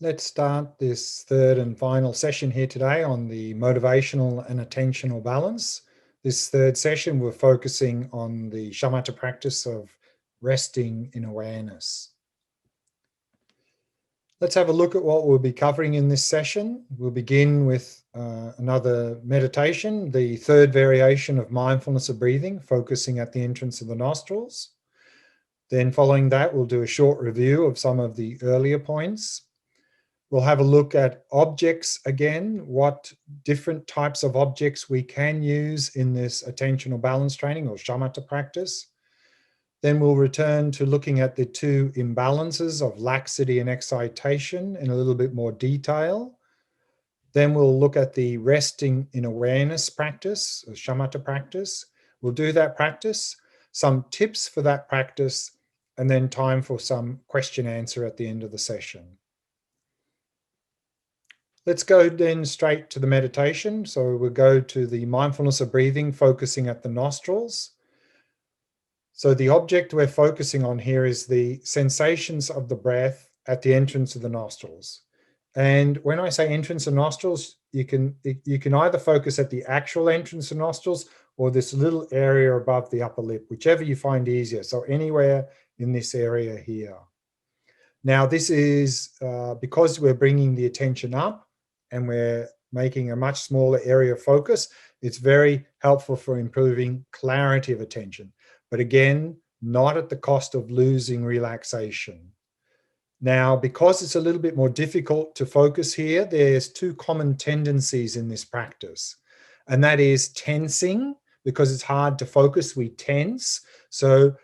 Let's start this third and final session here today on the motivational and attentional balance. This third session, we're focusing on the shamatha practice of resting in awareness. Let's have a look at what we'll be covering in this session. We'll begin with another meditation, the third variation of mindfulness of breathing, focusing at the entrance of the nostrils. Then following that, we'll do a short review of some of the earlier points. We'll have a look at objects again, what different types of objects we can use in this attentional balance training or shamatha practice. Then we'll return to looking at the two imbalances of laxity and excitation in a little bit more detail. Then we'll look at the resting in awareness practice, or shamatha practice. We'll do that practice, some tips for that practice, and then time for some question answer at the end of the session. Let's go then straight to the meditation. So we'll go to the mindfulness of breathing, focusing at the nostrils. So the object we're focusing on here is the sensations of the breath at the entrance of the nostrils. And when I say entrance of nostrils, you can either focus at the actual entrance of nostrils or this little area above the upper lip, whichever you find easier. So anywhere in this area here. Now this is because we're bringing the attention up and we're making a much smaller area of focus, it's very helpful for improving clarity of attention. But again, not at the cost of losing relaxation. Now, because it's a little bit more difficult to focus here, there's two common tendencies in this practice. And that is tensing, because it's hard to focus, we tense. So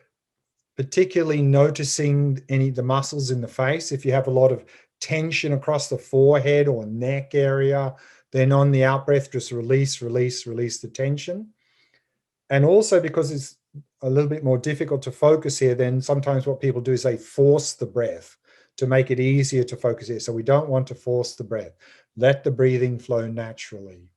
particularly noticing the muscles in the face. If you have a lot of tension across the forehead or neck area, then on the out breath, just release the tension. And also because it's a little bit more difficult to focus here, then sometimes what people do is they force the breath to make it easier to focus here. So we don't want to force the breath. Let the breathing flow naturally.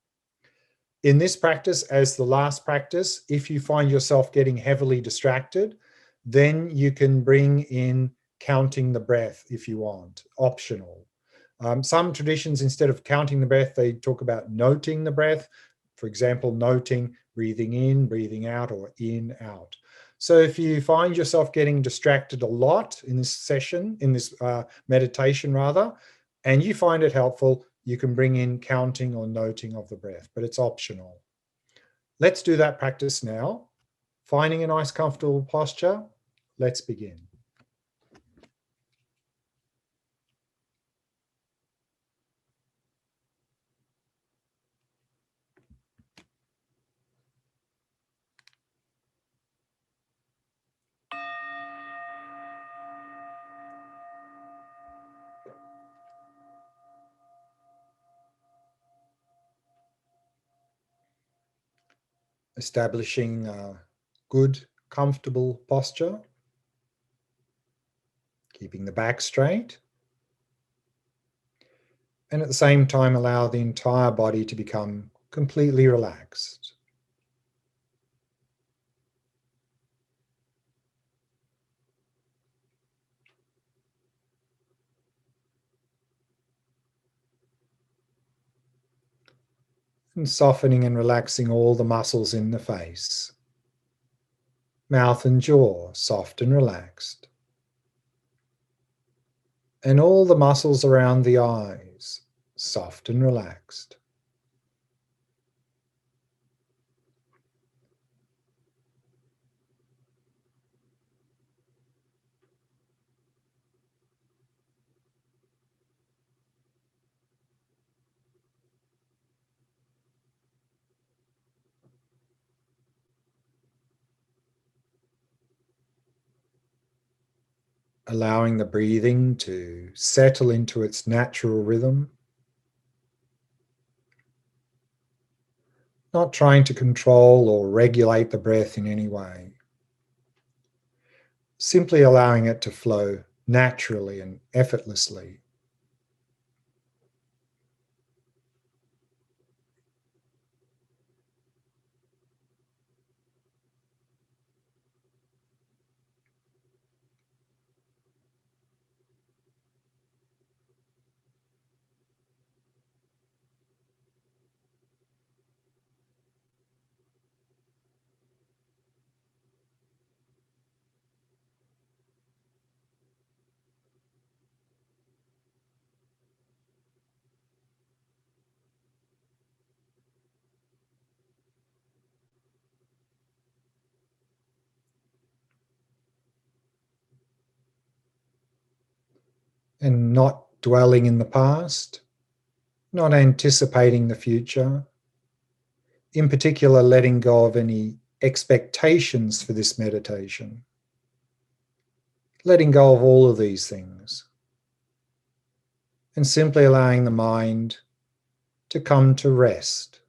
In this practice, as the last practice, if you find yourself getting heavily distracted, then you can bring in counting the breath if you want, optional. Some traditions, instead of counting the breath, they talk about noting the breath. For example, noting breathing in, breathing out, or in, out. So if you find yourself getting distracted a lot in this session, in this meditation rather, and you find it helpful, you can bring in counting or noting of the breath, but it's optional. Let's do that practice now. Finding a nice comfortable posture, let's begin. Establishing a good, comfortable posture. Keeping the back straight. And at the same time, allow the entire body to become completely relaxed. And softening and relaxing all the muscles in the face. Mouth and jaw soft and relaxed. And all the muscles around the eyes soft and relaxed. Allowing the breathing to settle into its natural rhythm. Not trying to control or regulate the breath in any way. Simply allowing it to flow naturally and effortlessly. and not dwelling in the past, not anticipating the future. In particular, letting go of any expectations for this meditation. Letting go of all of these things. And simply allowing the mind to come to rest.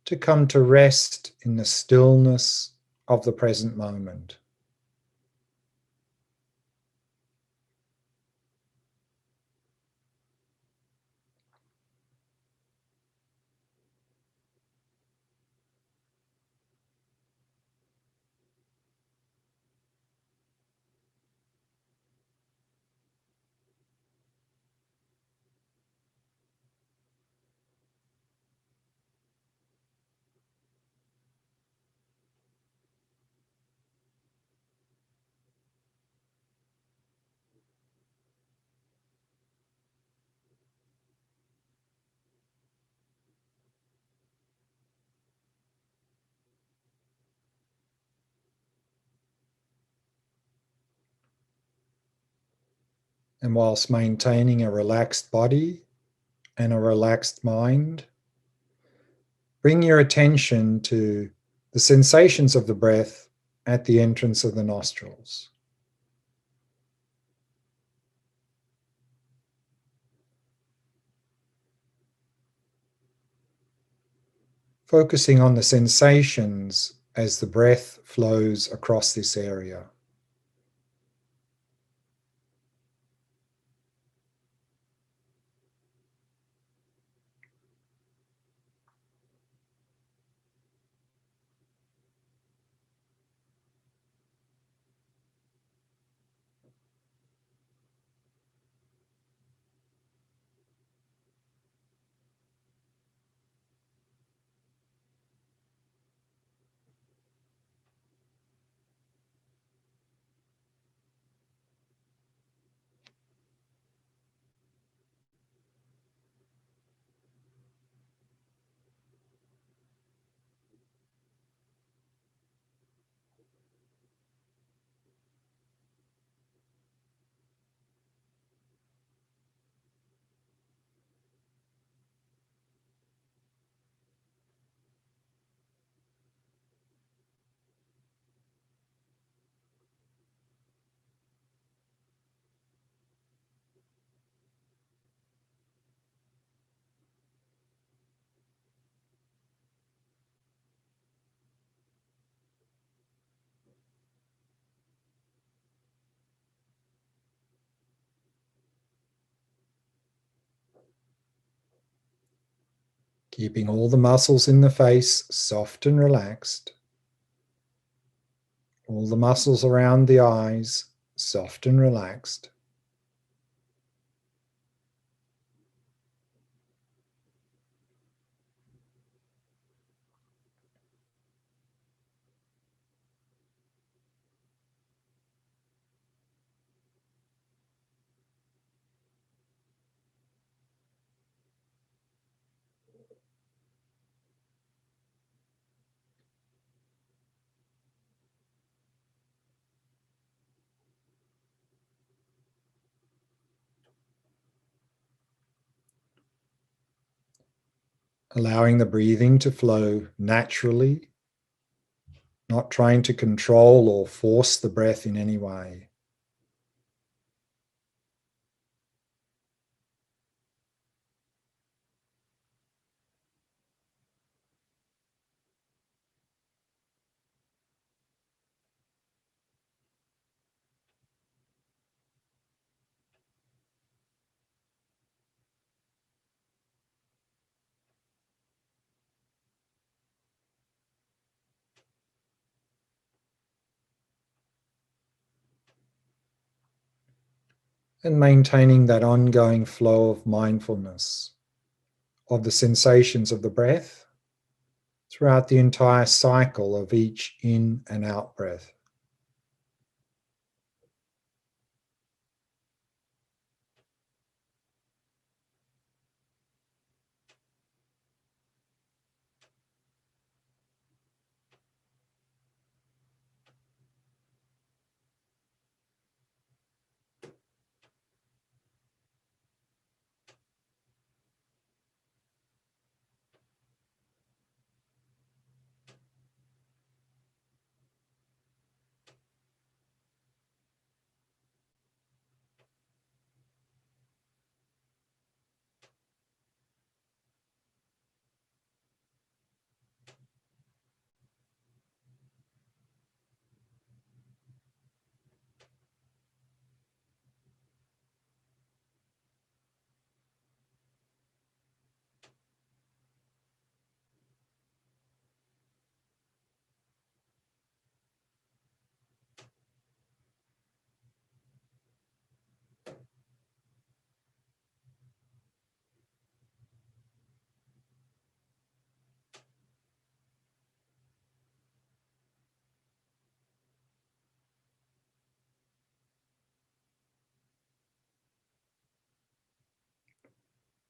To come to rest in the stillness of the present moment. And whilst maintaining a relaxed body and a relaxed mind, bring your attention to the sensations of the breath at the entrance of the nostrils. Focusing on the sensations as the breath flows across this area. Keeping all the muscles in the face soft and relaxed. All the muscles around the eyes soft and relaxed. Allowing the breathing to flow naturally, not trying to control or force the breath in any way. And maintaining that ongoing flow of mindfulness of the sensations of the breath throughout the entire cycle of each in and out breath.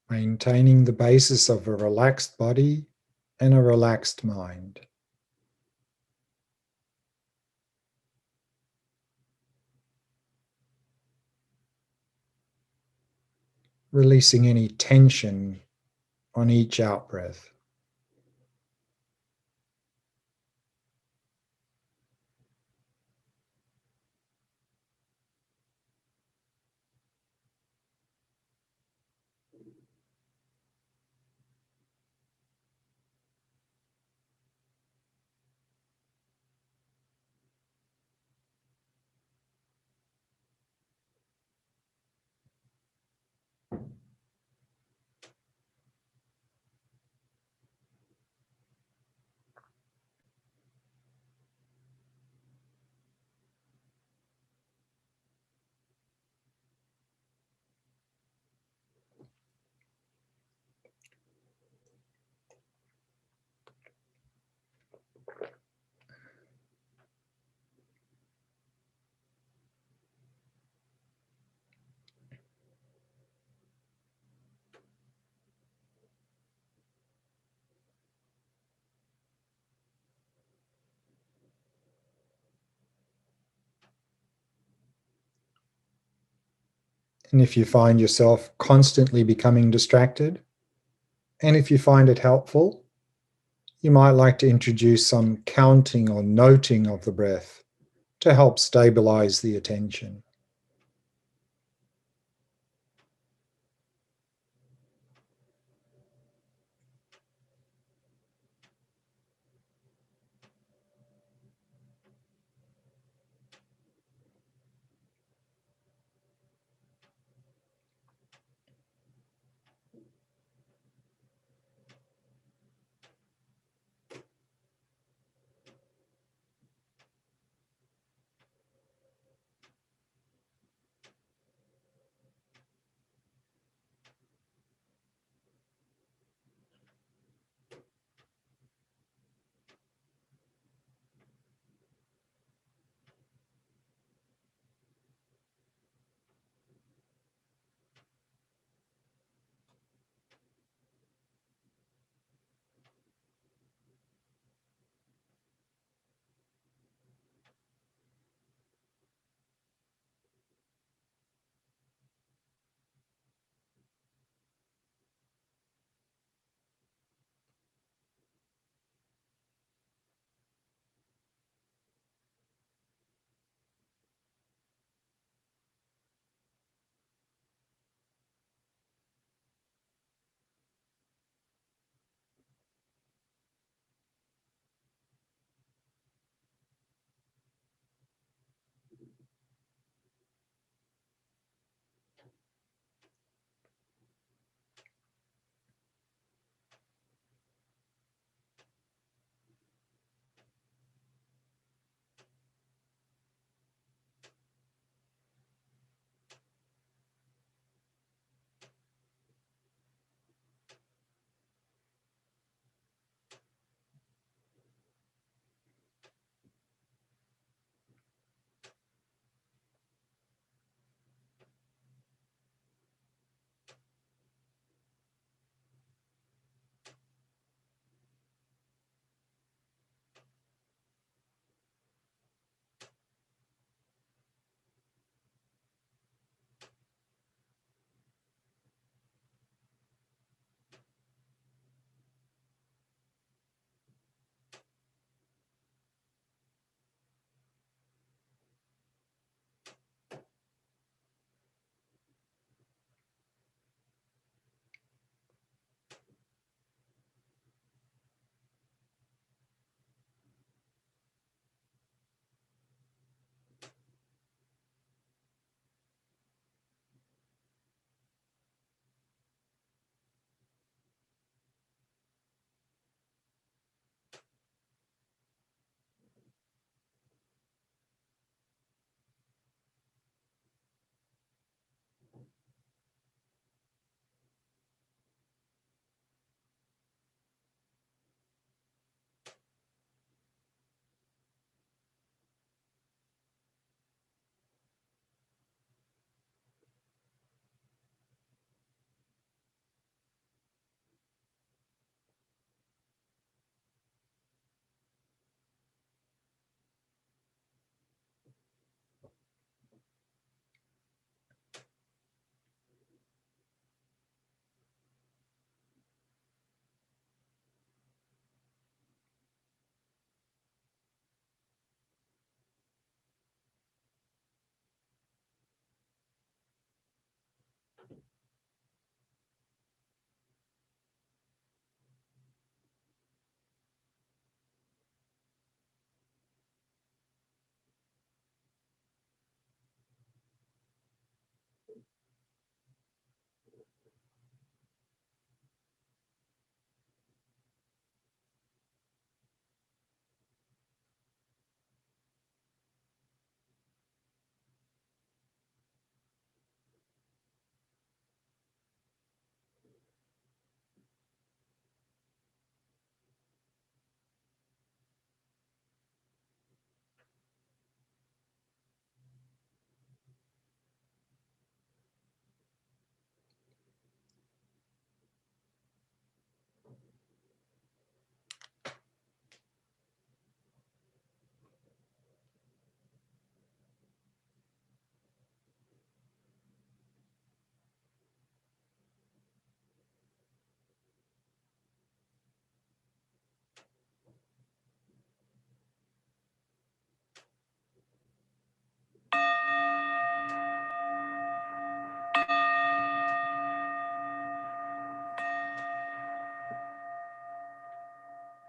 maintaining the basis of a relaxed body and a relaxed mind. Releasing any tension on each out breath. And if you find yourself constantly becoming distracted, and if you find it helpful, you might like to introduce some counting or noting of the breath to help stabilize the attention.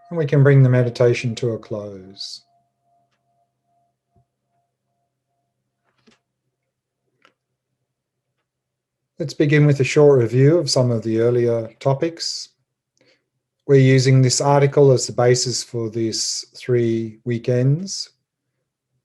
And we can bring the meditation to a close. Let's begin with a short review of some of the earlier topics. We're using this article as the basis for these 3 weekends,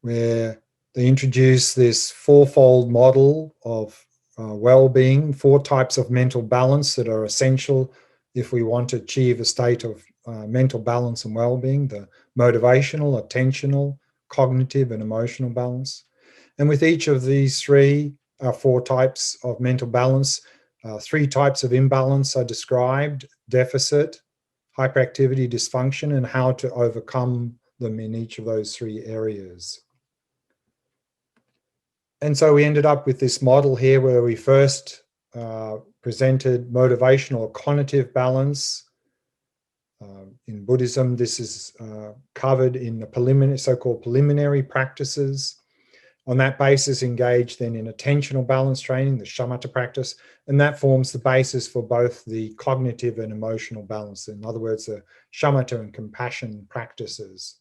where they introduce this 4-fold model of well-being, 4 types of mental balance that are essential if we want to achieve a state of mental balance and well-being: the motivational, attentional, cognitive, and emotional balance. And with each of these 4 types of mental balance, 3 types of imbalance are described: deficit, hyperactivity, dysfunction, and how to overcome them in each of those 3 areas. And so we ended up with this model here where we first presented motivational or cognitive balance. In Buddhism, this is covered in the so-called preliminary practices. On that basis, engage then in attentional balance training, the shamatha practice, and that forms the basis for both the cognitive and emotional balance. In other words, the shamatha and compassion practices.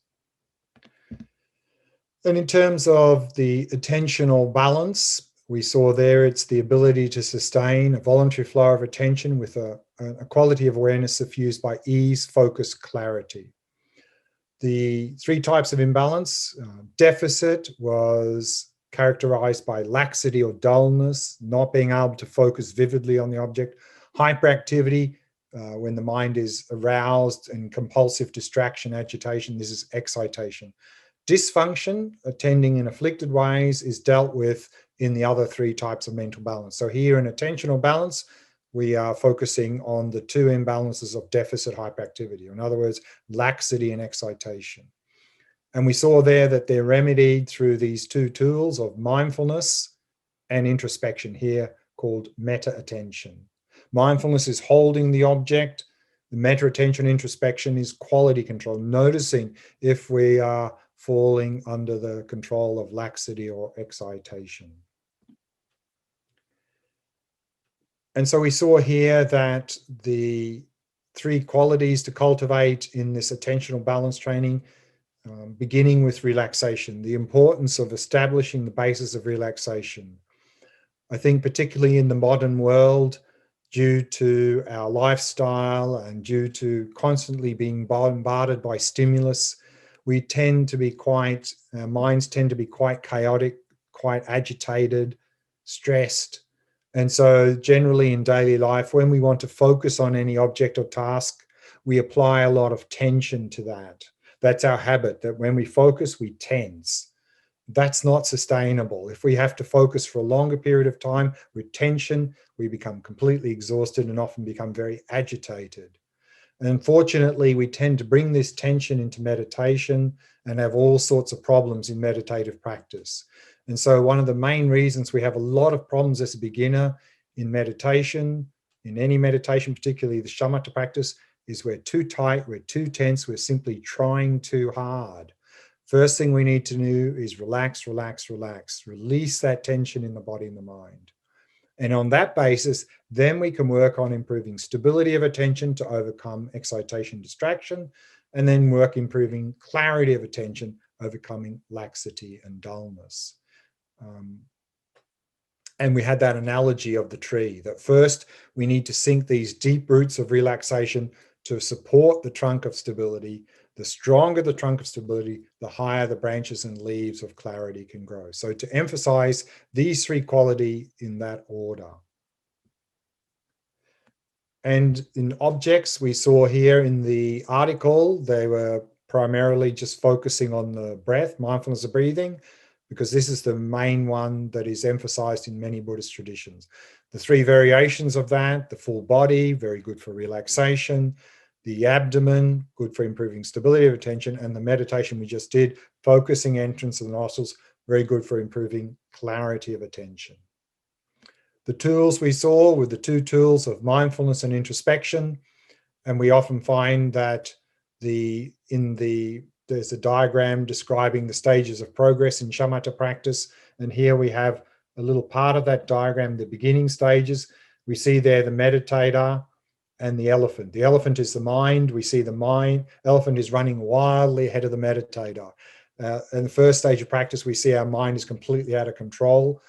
And in terms of the attentional balance, we saw there it's the ability to sustain a voluntary flow of attention with a quality of awareness suffused by ease, focus, clarity. The 3 types of imbalance: deficit was characterized by laxity or dullness, not being able to focus vividly on the object; hyperactivity, when the mind is aroused; and compulsive distraction, agitation, this is excitation. Dysfunction, attending in afflicted ways, is dealt with in the other 3 types of mental balance. So here in attentional balance, we are focusing on the 2 imbalances of deficit, hyperactivity. In other words, laxity and excitation. And we saw there that they're remedied through these 2 tools of mindfulness and introspection, here called meta-attention. Mindfulness is holding the object. The meta-attention, introspection, is quality control, noticing if we are falling under the control of laxity or excitation. And so we saw here that the 3 qualities to cultivate in this attentional balance training, beginning with relaxation, the importance of establishing the basis of relaxation. I think particularly in the modern world, due to our lifestyle and due to constantly being bombarded by stimulus, we tend to be our minds tend to be quite chaotic, quite agitated, stressed. And so generally in daily life, when we want to focus on any object or task, we apply a lot of tension to that. That's our habit, that when we focus, we tense. That's not sustainable. If we have to focus for a longer period of time with tension, we become completely exhausted and often become very agitated. And unfortunately, we tend to bring this tension into meditation and have all sorts of problems in meditative practice. And so one of the main reasons we have a lot of problems as a beginner in meditation, in any meditation, particularly the shamatha practice, is we're too tight, we're too tense, we're simply trying too hard. First thing we need to do is relax, relax, relax. Release that tension in the body and the mind. And on that basis, then we can work on improving stability of attention to overcome excitation, distraction, and then work improving clarity of attention, overcoming laxity and dullness. And we had that analogy of the tree, that first we need to sink these deep roots of relaxation to support the trunk of stability. The stronger the trunk of stability, the higher the branches and leaves of clarity can grow. So to emphasize these 3 qualities in that order. And in objects, we saw here in the article, they were primarily just focusing on the breath, mindfulness of breathing, because this is the main one that is emphasized in many Buddhist traditions. The 3 variations of that: the full body, very good for relaxation; the abdomen, good for improving stability of attention; and the meditation we just did, focusing entrance of the nostrils, very good for improving clarity of attention. The tools we saw were the 2 tools of mindfulness and introspection. And we often find that there's a diagram describing the stages of progress in shamatha practice. And here we have a little part of that diagram, the beginning stages. We see there the meditator and the elephant. The elephant is the mind. We see the mind, elephant is running wildly ahead of the meditator. In the first stage of practice, we see our mind is completely out of control.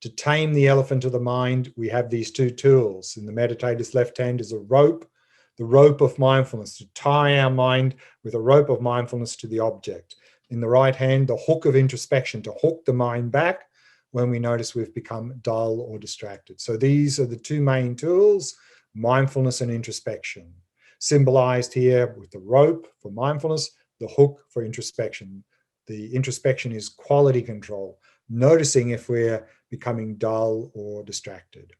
To tame the elephant of the mind, we have these two tools. In the meditator's left hand is a rope, the rope of mindfulness, to tie our mind with a rope of mindfulness to the object. In the right hand, the hook of introspection, to hook the mind back when we notice we've become dull or distracted. So these are the two main tools, mindfulness and introspection, symbolized here with the rope for mindfulness, the hook for introspection. The introspection is quality control, noticing if we're becoming dull or distracted.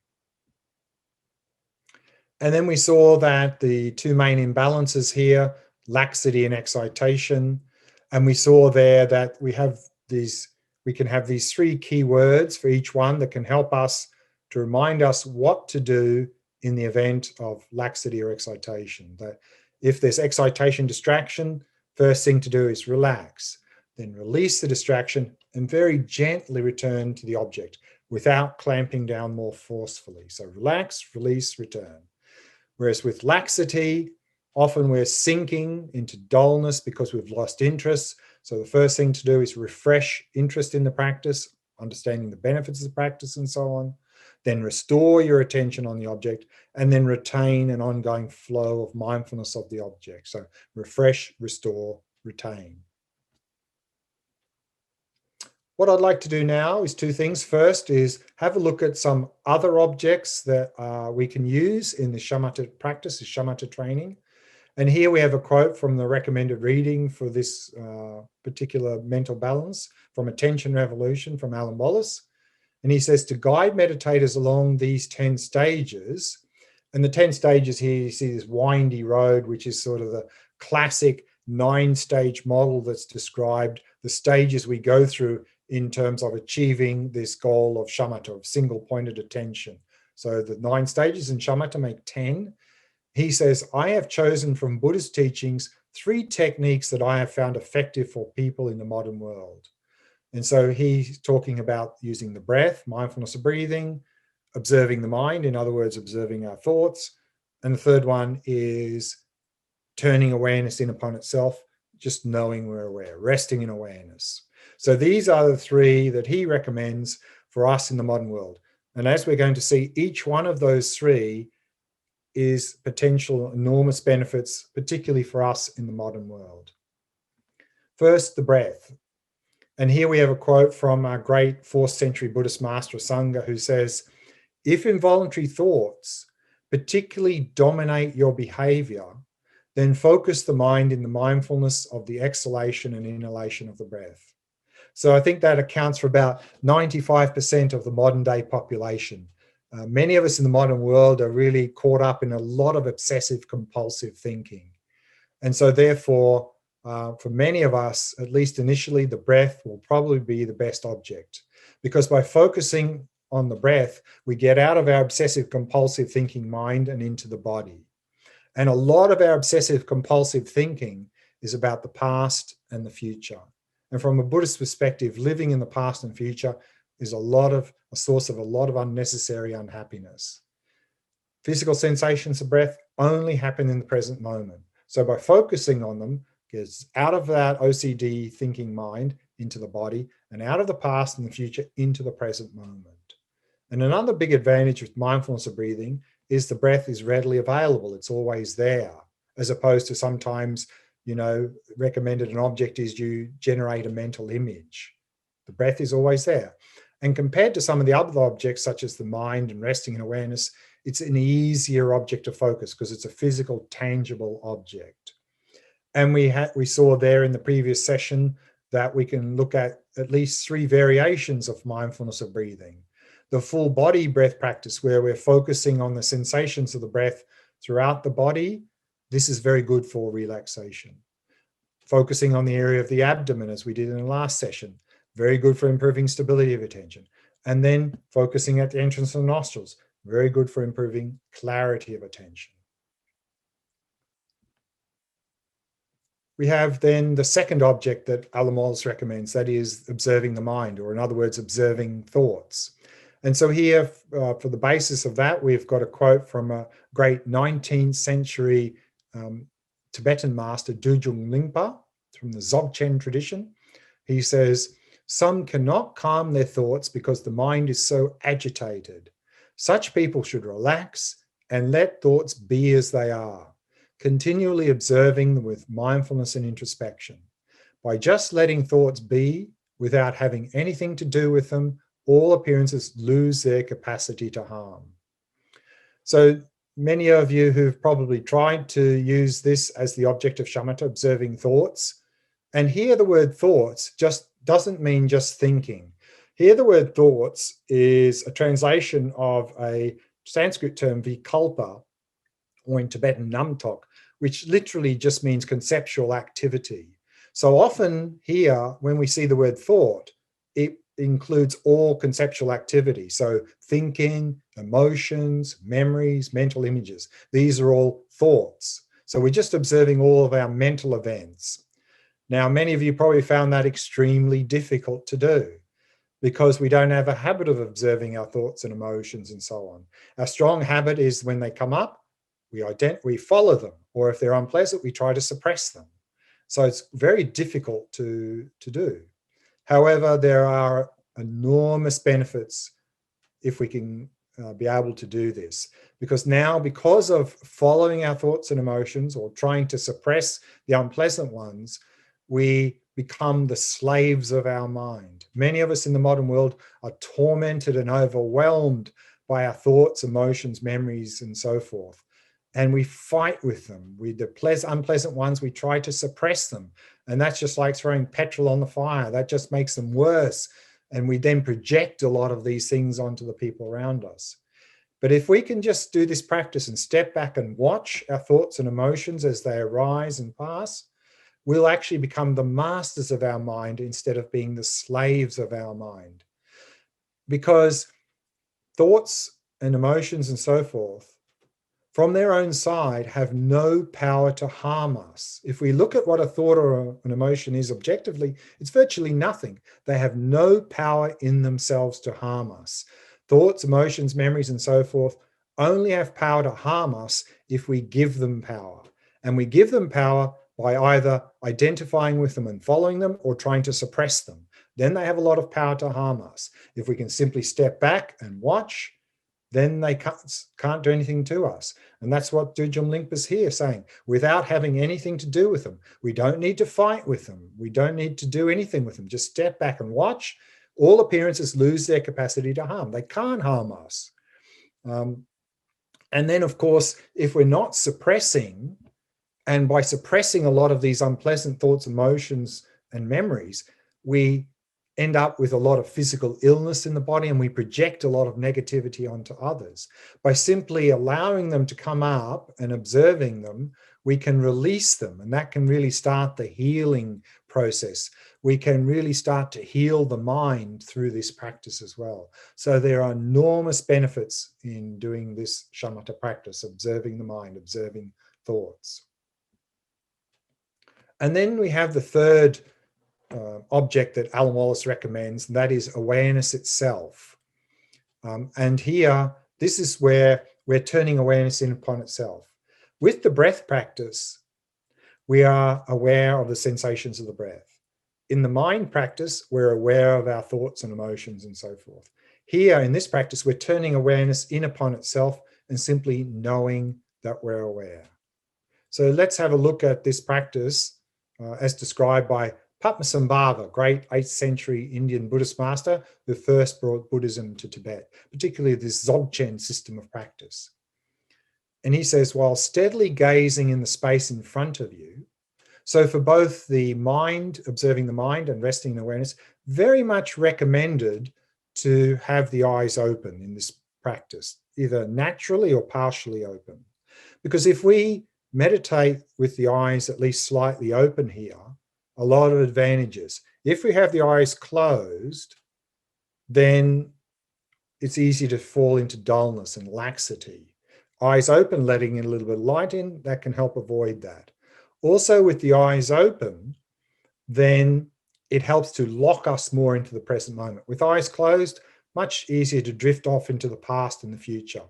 And then we saw that the two main imbalances here, laxity and excitation. And we saw there that we can have these three key words for each one that can help us to remind us what to do in the event of laxity or excitation. That if there's excitation, distraction, first thing to do is relax, then release the distraction and very gently return to the object without clamping down more forcefully. So relax, release, return. Whereas with laxity, often we're sinking into dullness because we've lost interest. So the first thing to do is refresh interest in the practice, understanding the benefits of the practice and so on. Then restore your attention on the object, and then retain an ongoing flow of mindfulness of the object. So refresh, restore, retain. What I'd like to do now is two things. First is have a look at some other objects that we can use in the shamatha practice, the shamatha training. And here we have a quote from the recommended reading for this particular mental balance from Attention Revolution from Alan Wallace. And he says, to guide meditators along these 10 stages, and the 10 stages here, you see this windy road, which is sort of the classic 9-stage model that's described the stages we go through in terms of achieving this goal of shamatha, of single-pointed attention. So the 9 stages in shamatha make 10. He says, I have chosen from Buddhist teachings 3 techniques that I have found effective for people in the modern world. And so he's talking about using the breath, mindfulness of breathing, observing the mind, in other words, observing our thoughts. And the third one is turning awareness in upon itself, just knowing we're aware, resting in awareness. So these are the 3 that he recommends for us in the modern world. And as we're going to see, each one of those 3 is potential enormous benefits, particularly for us in the modern world. First, the breath. And here we have a quote from our great 4th century Buddhist master Sangha, who says, if involuntary thoughts particularly dominate your behavior, then focus the mind in the mindfulness of the exhalation and inhalation of the breath. So I think that accounts for about 95% of the modern day population. Many of us in the modern world are really caught up in a lot of obsessive compulsive thinking. And so therefore, for many of us, at least initially, the breath will probably be the best object, because by focusing on the breath, we get out of our obsessive compulsive thinking mind and into the body. And a lot of our obsessive compulsive thinking is about the past and the future. And from a Buddhist perspective, living in the past and future is a source of a lot of unnecessary unhappiness. Physical sensations of breath only happen in the present moment. So by focusing on them, gets out of that OCD thinking mind into the body, and out of the past and the future into the present moment. And another big advantage with mindfulness of breathing is the breath is readily available. It's always there, as opposed to sometimes, recommended an object is you generate a mental image. The breath is always there. And compared to some of the other objects, such as the mind and resting in awareness, it's an easier object to focus because it's a physical, tangible object. And we saw there in the previous session that we can look at least 3 variations of mindfulness of breathing. The full body breath practice, where we're focusing on the sensations of the breath throughout the body, this is very good for relaxation. Focusing on the area of the abdomen, as we did in the last session, very good for improving stability of attention. And then focusing at the entrance of the nostrils, very good for improving clarity of attention. We have then the second object that Alan Wallace recommends, that is observing the mind, or in other words, observing thoughts. And so here, for the basis of that, we've got a quote from a great 19th century Tibetan master, Dujung Lingpa, from the Dzogchen tradition. He says, "Some cannot calm their thoughts because the mind is so agitated. Such people should relax and let thoughts be as they are, continually observing them with mindfulness and introspection. By just letting thoughts be without having anything to do with them, all appearances lose their capacity to harm." So many of you who've probably tried to use this as the object of shamatha, observing thoughts, and here the word thoughts just doesn't mean just thinking. Here the word thoughts is a translation of a Sanskrit term vikalpa, or in Tibetan namtok, which literally just means conceptual activity. So often here, when we see the word thought, it includes all conceptual activity. So thinking, emotions, memories, mental images. These are all thoughts. So we're just observing all of our mental events. Now, many of you probably found that extremely difficult to do because we don't have a habit of observing our thoughts and emotions and so on. Our strong habit is when they come up, we follow them, or if they're unpleasant, we try to suppress them. So it's very difficult to do. However, there are enormous benefits if we can be able to do this, because now, because of following our thoughts and emotions or trying to suppress the unpleasant ones, we become the slaves of our mind. Many of us in the modern world are tormented and overwhelmed by our thoughts, emotions, memories, and so forth. And we fight with them. The unpleasant ones, we try to suppress them. And that's just like throwing petrol on the fire. That just makes them worse. And we then project a lot of these things onto the people around us. But if we can just do this practice and step back and watch our thoughts and emotions as they arise and pass, we'll actually become the masters of our mind instead of being the slaves of our mind. Because thoughts and emotions and so forth, from their own side, have no power to harm us. If we look at what a thought or an emotion is objectively, it's virtually nothing. They have no power in themselves to harm us. Thoughts, emotions, memories, and so forth only have power to harm us if we give them power. And we give them power by either identifying with them and following them or trying to suppress them. Then they have a lot of power to harm us. If we can simply step back and watch, then they can't do anything to us. And that's what Dujum Lingpa's here saying, without having anything to do with them. We don't need to fight with them. We don't need to do anything with them. Just step back and watch. All appearances lose their capacity to harm. They can't harm us. And then, of course, if we're not suppressing, and by suppressing a lot of these unpleasant thoughts, emotions, and memories, we end up with a lot of physical illness in the body, and we project a lot of negativity onto others. By simply allowing them to come up and observing them, we can release them, and that can really start the healing process. We can really start to heal the mind through this practice as well. So there are enormous benefits in doing this shamatha practice, observing the mind, observing thoughts. And then we have the third object that Alan Wallace recommends, and that is awareness itself. And here, this is where we're turning awareness in upon itself. With the breath practice, we are aware of the sensations of the breath. In the mind practice, we're aware of our thoughts and emotions and so forth. Here, in this practice, we're turning awareness in upon itself and simply knowing that we're aware. So let's have a look at this practice as described by Padmasambhava, great 8th century Indian Buddhist master who first brought Buddhism to Tibet, particularly this Dzogchen system of practice. And he says, while steadily gazing in the space in front of you, so for both the mind, observing the mind and resting in awareness, very much recommended to have the eyes open in this practice, either naturally or partially open. Because if we meditate with the eyes at least slightly open here, a lot of advantages. If we have the eyes closed, then it's easy to fall into dullness and laxity. Eyes open, letting in a little bit of light in, that can help avoid that. Also with the eyes open, then it helps to lock us more into the present moment. With eyes closed, much easier to drift off into the past and the future.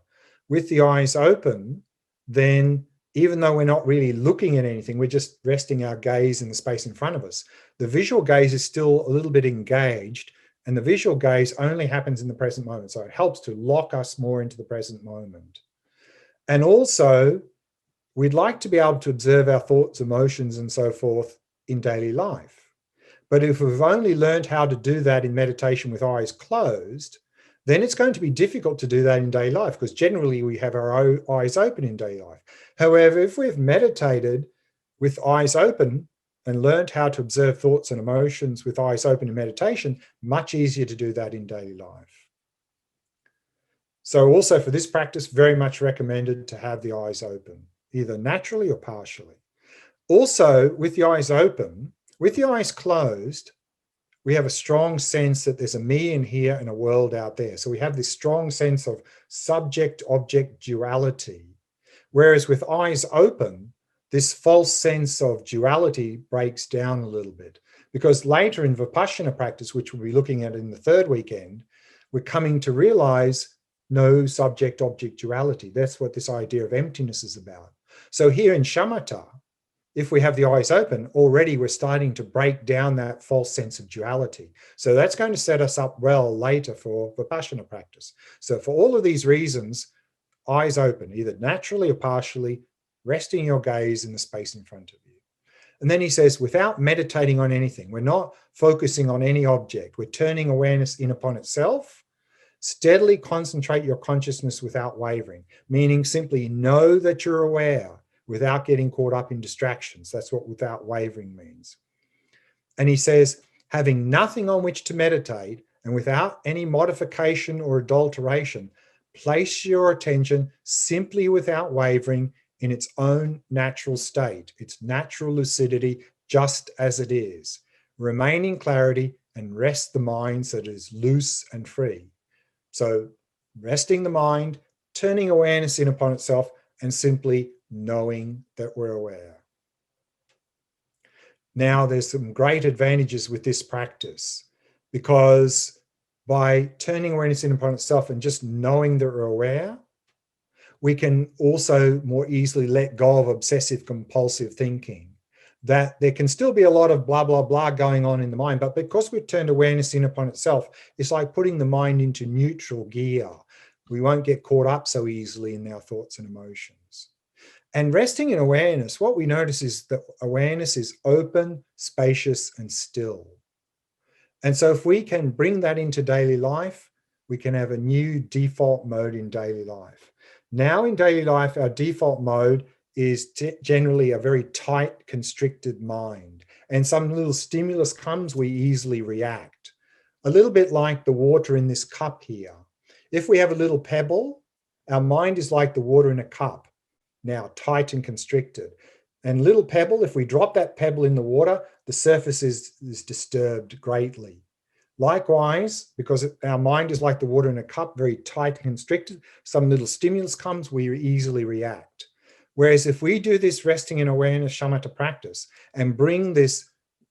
With the eyes open, then even though we're not really looking at anything, we're just resting our gaze in the space in front of us. The visual gaze is still a little bit engaged, and the visual gaze only happens in the present moment. So it helps to lock us more into the present moment. And also, we'd like to be able to observe our thoughts, emotions, and so forth in daily life. But if we've only learned how to do that in meditation with eyes closed, then it's going to be difficult to do that in daily life, because generally we have our eyes open in daily life. However, if we've meditated with eyes open and learned how to observe thoughts and emotions with eyes open in meditation, much easier to do that in daily life. So also for this practice, very much recommended to have the eyes open, either naturally or partially. Also, with the eyes open, with the eyes closed, we have a strong sense that there's a me in here and a world out there. So we have this strong sense of subject-object duality. Whereas with eyes open, this false sense of duality breaks down a little bit. Because later in Vipassana practice, which we'll be looking at in the third weekend, we're coming to realize no subject-object duality. That's what this idea of emptiness is about. So here in shamatha, if we have the eyes open, already we're starting to break down that false sense of duality. So that's going to set us up well later for Vipassana practice. So for all of these reasons, eyes open, either naturally or partially, resting your gaze in the space in front of you. And then he says, without meditating on anything, we're not focusing on any object, we're turning awareness in upon itself. Steadily concentrate your consciousness without wavering, meaning simply know that you're aware without getting caught up in distractions. That's what without wavering means. And he says, having nothing on which to meditate and without any modification or adulteration, place your attention simply without wavering in its own natural state, its natural lucidity, just as it is. Remain in clarity and rest the mind so that it is loose and free. So resting the mind, turning awareness in upon itself, and simply knowing that we're aware. Now, there's some great advantages with this practice, because by turning awareness in upon itself and just knowing that we're aware, we can also more easily let go of obsessive compulsive thinking. That there can still be a lot of blah, blah, blah going on in the mind, but because we've turned awareness in upon itself, it's like putting the mind into neutral gear. We won't get caught up so easily in our thoughts and emotions. And resting in awareness, what we notice is that awareness is open, spacious, and still. And so if we can bring that into daily life, we can have a new default mode in daily life. Now in daily life, our default mode is generally a very tight, constricted mind. And some little stimulus comes, we easily react. A little bit like the water in this cup here. If we have a little pebble, our mind is like the water in a cup, now tight and constricted. And little pebble, if we drop that pebble in the water, the surface is disturbed greatly. Likewise, because our mind is like the water in a cup, very tight and constricted, some little stimulus comes, we easily react. Whereas if we do this resting in awareness shamatha practice and bring this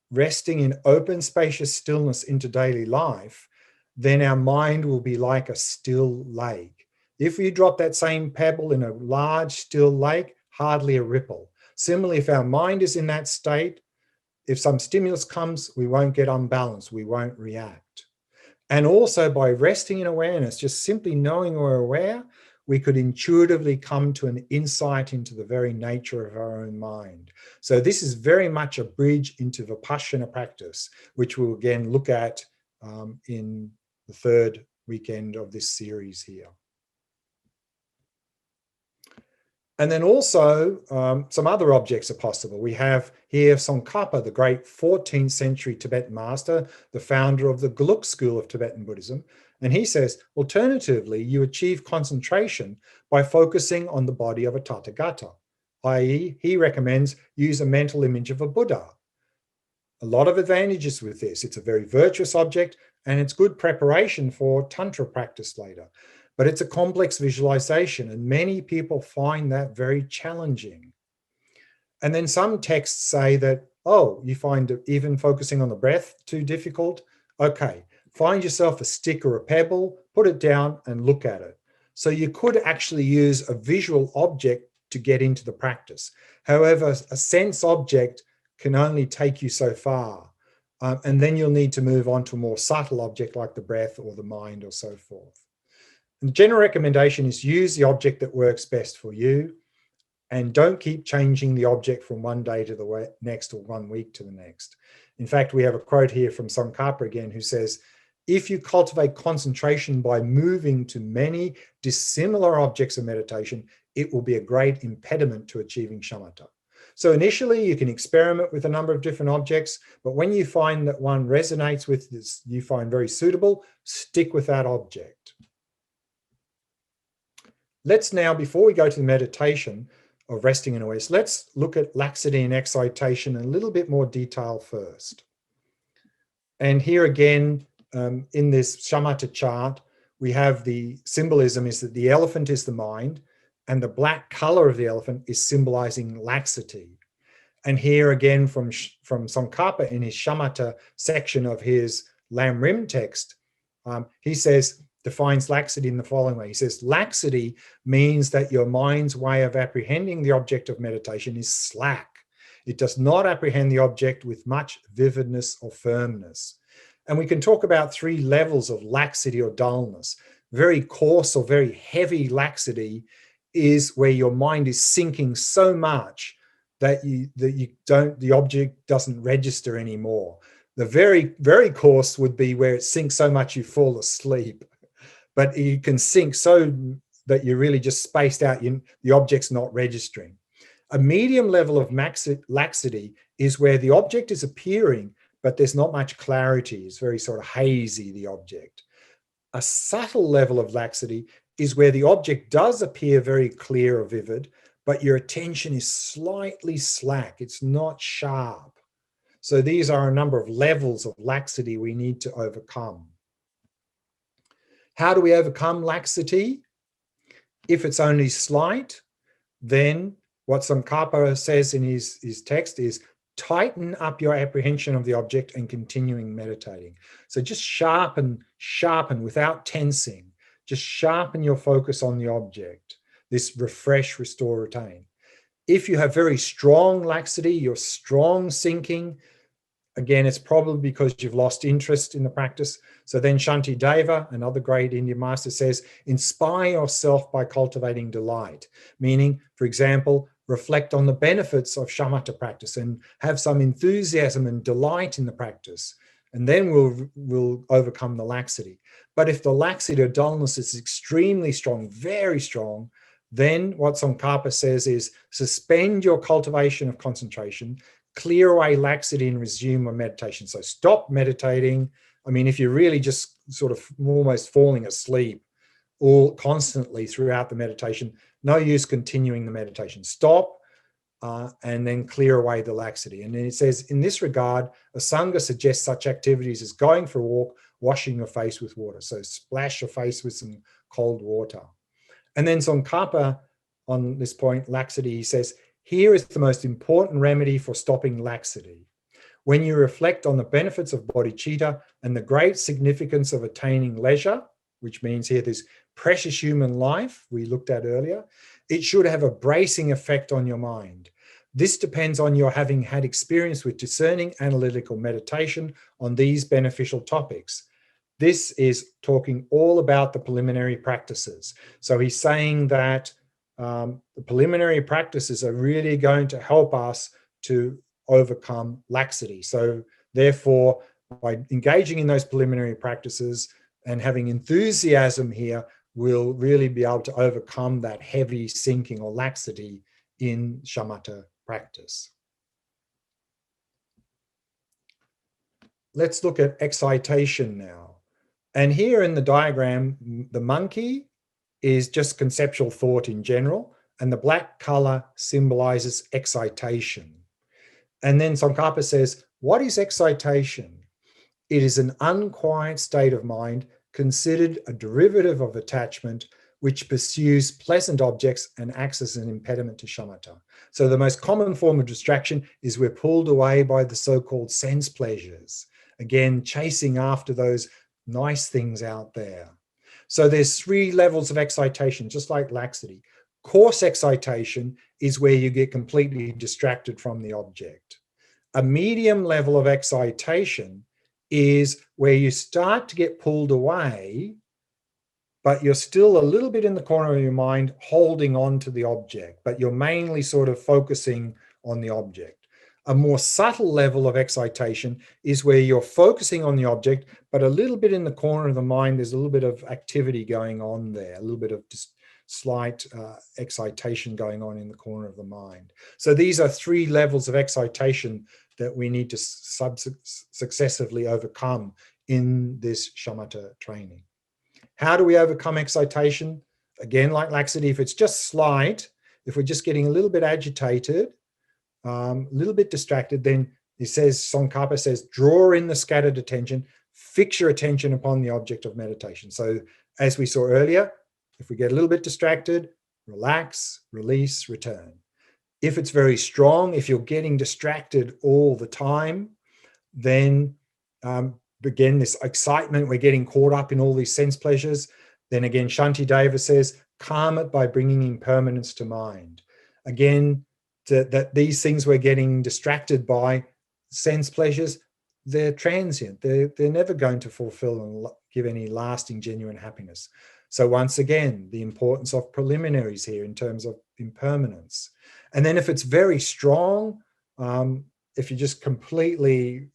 resting in open, spacious stillness into daily life, then our mind will be like a still lake. If we drop that same pebble in a large, still lake, hardly a ripple. Similarly, if our mind is in that state, if some stimulus comes, we won't get unbalanced, we won't react. And also by resting in awareness, just simply knowing we're aware, we could intuitively come to an insight into the very nature of our own mind. So this is very much a bridge into Vipassana practice, which we'll again look at in the third weekend of this series here. And then also some other objects are possible. We have here Tsongkhapa, the great 14th century Tibetan master, the founder of the Geluk school of Tibetan Buddhism. And he says, alternatively, you achieve concentration by focusing on the body of a Tathagata, i.e. he recommends use a mental image of a Buddha. A lot of advantages with this. It's a very virtuous object and it's good preparation for Tantra practice later. But it's a complex visualization and many people find that very challenging. And then some texts say that, oh, you find even focusing on the breath too difficult? Okay, find yourself a stick or a pebble, put it down and look at it. So you could actually use a visual object to get into the practice. However, a sense object can only take you so far. And then you'll need to move on to a more subtle object like the breath or the mind or so forth. And the general recommendation is use the object that works best for you, and don't keep changing the object from one day to the next or 1 week to the next. In fact, we have a quote here from Tsongkhapa again, who says, if you cultivate concentration by moving to many dissimilar objects of meditation, it will be a great impediment to achieving shamatha. So initially you can experiment with a number of different objects, but when you find that one resonates with this, you find very suitable, stick with that object. Let's now, before we go to the meditation of resting in awareness, let's look at laxity and excitation in a little bit more detail first. And here again, in this shamatha chart, we have the symbolism is that the elephant is the mind, and the black color of the elephant is symbolizing laxity. And here again from Tsongkhapa in his shamatha section of his Lam Rim text, he defines laxity in the following way. He says, laxity means that your mind's way of apprehending the object of meditation is slack. It does not apprehend the object with much vividness or firmness. And we can talk about 3 levels of laxity or dullness. Very coarse or very heavy laxity is where your mind is sinking so much that the object doesn't register anymore. The very, very coarse would be where it sinks so much you fall asleep. But you can sink so that you're really just spaced out, the object's not registering. A medium level of laxity is where the object is appearing, but there's not much clarity. It's very sort of hazy, the object. A subtle level of laxity is where the object does appear very clear or vivid, but your attention is slightly slack. It's not sharp. So these are a number of levels of laxity we need to overcome. How do we overcome laxity? If it's only slight, then what Tsongkhapa says in his text is tighten up your apprehension of the object and continuing meditating. So just sharpen without tensing. Just sharpen your focus on the object. This refresh, restore, retain. If you have very strong laxity, you're strong sinking, again, it's probably because you've lost interest in the practice. So then Shantideva, another great Indian master, says, inspire yourself by cultivating delight. Meaning, for example, reflect on the benefits of shamatha practice and have some enthusiasm and delight in the practice. And then we'll overcome the laxity. But if the laxity or dullness is extremely strong, very strong, then what Tsongkhapa says is suspend your cultivation of concentration, clear away laxity and resume a meditation. So stop meditating. I mean, if you're really just sort of almost falling asleep all constantly throughout the meditation, no use continuing the meditation. Stop and then clear away the laxity. And then it says, in this regard, a Sangha suggests such activities as going for a walk, washing your face with water. So splash your face with some cold water. And then Tsongkhapa, on this point, laxity, he says, here is the most important remedy for stopping laxity. When you reflect on the benefits of bodhicitta and the great significance of attaining leisure, which means here this precious human life we looked at earlier, it should have a bracing effect on your mind. This depends on your having had experience with discerning analytical meditation on these beneficial topics. This is talking all about the preliminary practices. So he's saying that the preliminary practices are really going to help us to overcome laxity. So therefore, by engaging in those preliminary practices and having enthusiasm here, we'll really be able to overcome that heavy sinking or laxity in shamatha practice. Let's look at excitation now. And here in the diagram, the monkey is just conceptual thought in general, and the black color symbolizes excitation. And then Tsongkhapa says, what is excitation? It is an unquiet state of mind considered a derivative of attachment which pursues pleasant objects and acts as an impediment to shamatha. So the most common form of distraction is we're pulled away by the so-called sense pleasures. Again, chasing after those nice things out there. So there's 3 levels of excitation, just like laxity. Coarse excitation is where you get completely distracted from the object. A medium level of excitation is where you start to get pulled away, but you're still a little bit in the corner of your mind holding on to the object, but you're mainly sort of focusing on the object. A more subtle level of excitation is where you're focusing on the object, but a little bit in the corner of the mind, there's a little bit of activity going on there, a little bit of just slight excitation going on in the corner of the mind. So these are 3 levels of excitation that we need to successively overcome in this shamatha training. How do we overcome excitation? Again, like laxity, if it's just slight, if we're just getting a little bit agitated, a little bit distracted, then it says, Tsongkhapa says, draw in the scattered attention, fix your attention upon the object of meditation. So as we saw earlier, if we get a little bit distracted, relax, release, return. If it's very strong, if you're getting distracted all the time, then again, this excitement, we're getting caught up in all these sense pleasures. Then again, Shantideva says, calm it by bringing impermanence to mind. Again, that these things we're getting distracted by, sense pleasures, they're transient. They're never going to fulfill and give any lasting, genuine happiness. So once again, the importance of preliminaries here in terms of impermanence. And then if it's very strong, if you're just completely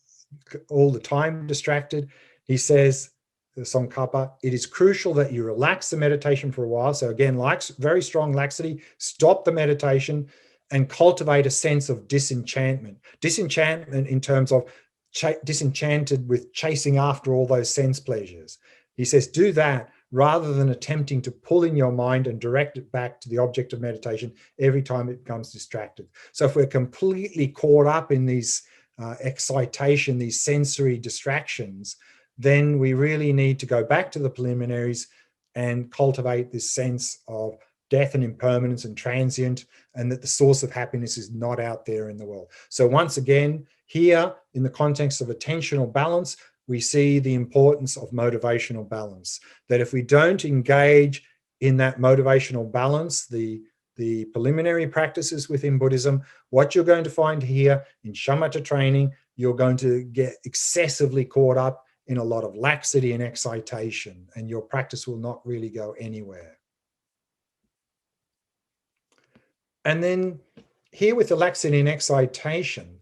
all the time distracted, he says, the Tsongkhapa, it is crucial that you relax the meditation for a while. So again, like very strong laxity, stop the meditation and cultivate a sense of disenchantment. Disenchantment in terms of disenchanted with chasing after all those sense pleasures. He says, do that rather than attempting to pull in your mind and direct it back to the object of meditation every time it becomes distracted. So if we're completely caught up in these excitation, these sensory distractions, then we really need to go back to the preliminaries and cultivate this sense of death and impermanence and transient, and that the source of happiness is not out there in the world. So once again, here in the context of attentional balance, we see the importance of motivational balance, that if we don't engage in that motivational balance, the preliminary practices within Buddhism, what you're going to find here in shamatha training, you're going to get excessively caught up in a lot of laxity and excitation, and your practice will not really go anywhere. And then here with the laxity and excitation,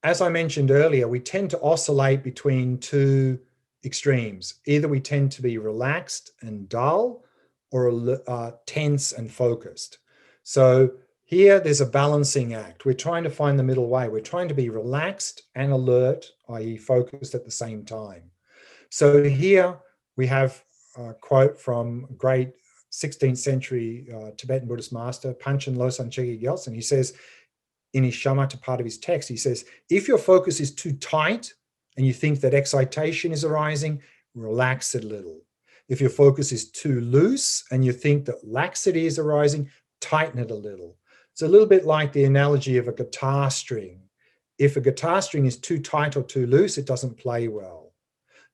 as I mentioned earlier, we tend to oscillate between 2 extremes. Either we tend to be relaxed and dull, or tense and focused. So here there's a balancing act. We're trying to find the middle way. We're trying to be relaxed and alert, i.e. focused at the same time. So here we have a quote from great 16th century Tibetan Buddhist master, Panchen Losang Chökyi Gyaltsen. He says in his shamatha part of his text, he says, if your focus is too tight and you think that excitation is arising, relax it a little. If your focus is too loose and you think that laxity is arising, tighten it a little. It's a little bit like the analogy of a guitar string. If a guitar string is too tight or too loose, it doesn't play well.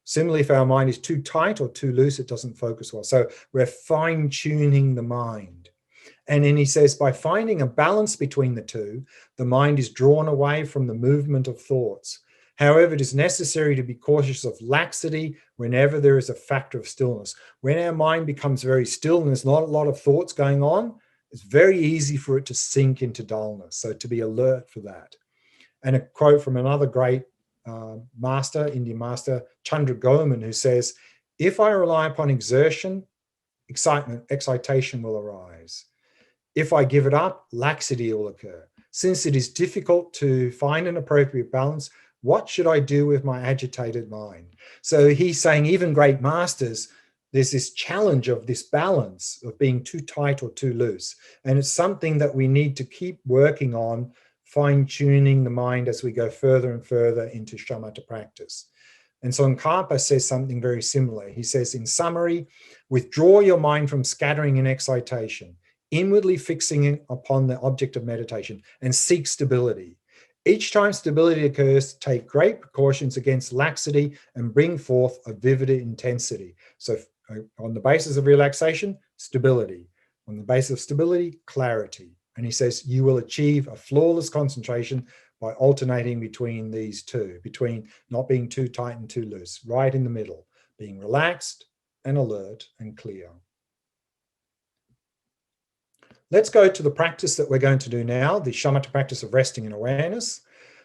Similarly, if our mind is too tight or too loose, it doesn't focus well. So we're fine-tuning the mind. And then he says, by finding a balance between the two, the mind is drawn away from the movement of thoughts. However, it is necessary to be cautious of laxity whenever there is a factor of stillness. When our mind becomes very still and there's not a lot of thoughts going on, it's very easy for it to sink into dullness. So to be alert for that. And a quote from another great master, Indian master, Chandra Goman, who says, if I rely upon exertion, excitation will arise. If I give it up, laxity will occur. Since it is difficult to find an appropriate balance, what should I do with my agitated mind? So he's saying even great masters, there's this challenge of this balance of being too tight or too loose. And it's something that we need to keep working on, fine-tuning the mind as we go further and further into shamatha practice. And Tsongkhapa says something very similar. He says, in summary, withdraw your mind from scattering and excitation, inwardly fixing it upon the object of meditation, and seek stability. Each time stability occurs, take great precautions against laxity and bring forth a vivid intensity. So on the basis of relaxation, stability. On the basis of stability, clarity. And he says you will achieve a flawless concentration by alternating between these two, between not being too tight and too loose, right in the middle, being relaxed and alert and clear. Let's go to the practice that we're going to do now, the shamatha practice of resting in awareness.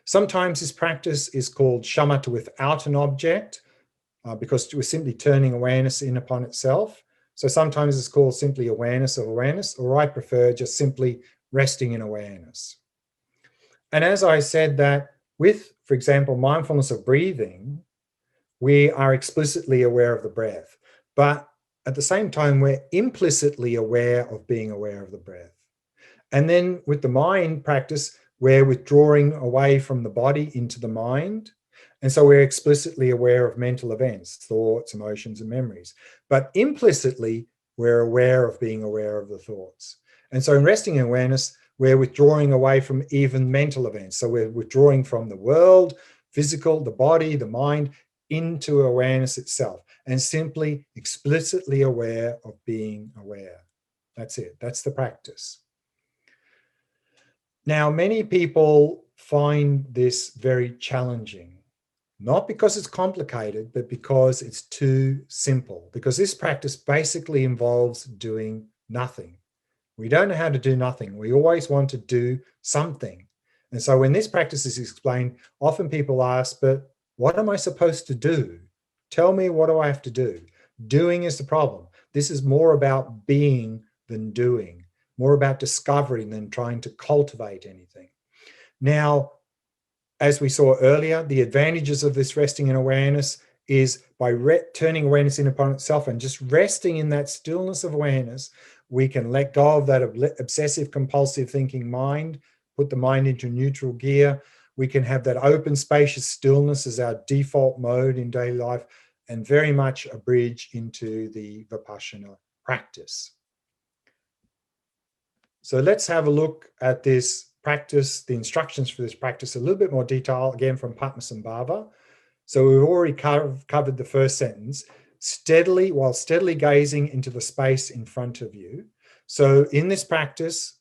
Sometimes this practice is called shamatha without an object because we're simply turning awareness in upon itself. So sometimes it's called simply awareness of awareness, or I prefer just simply resting in awareness. And as I said that with, for example, mindfulness of breathing, we are explicitly aware of the breath, but at the same time, we're implicitly aware of being aware of the breath. And then with the mind practice, we're withdrawing away from the body into the mind. And so we're explicitly aware of mental events, thoughts, emotions, and memories. But implicitly, we're aware of being aware of the thoughts. And so in resting in awareness, we're withdrawing away from even mental events. So we're withdrawing from the world, physical, the body, the mind, into awareness itself, and simply explicitly aware of being aware. That's it. That's the practice. Now, many people find this very challenging, not because it's complicated, but because it's too simple, because this practice basically involves doing nothing. We don't know how to do nothing. We always want to do something. And so when this practice is explained, often people ask, but what am I supposed to do? Tell me, what do I have to do? Doing is the problem. This is more about being than doing, more about discovering than trying to cultivate anything. Now, as we saw earlier, the advantages of this resting in awareness is by turning awareness in upon itself and just resting in that stillness of awareness, we can let go of that obsessive compulsive thinking mind, put the mind into neutral gear. We can have that open, spacious stillness as our default mode in daily life, and very much a bridge into the Vipassana practice. So let's have a look at this practice, the instructions for this practice, a little bit more detail, again from Padmasambhava. So we've already covered the first sentence, while steadily gazing into the space in front of you. So in this practice,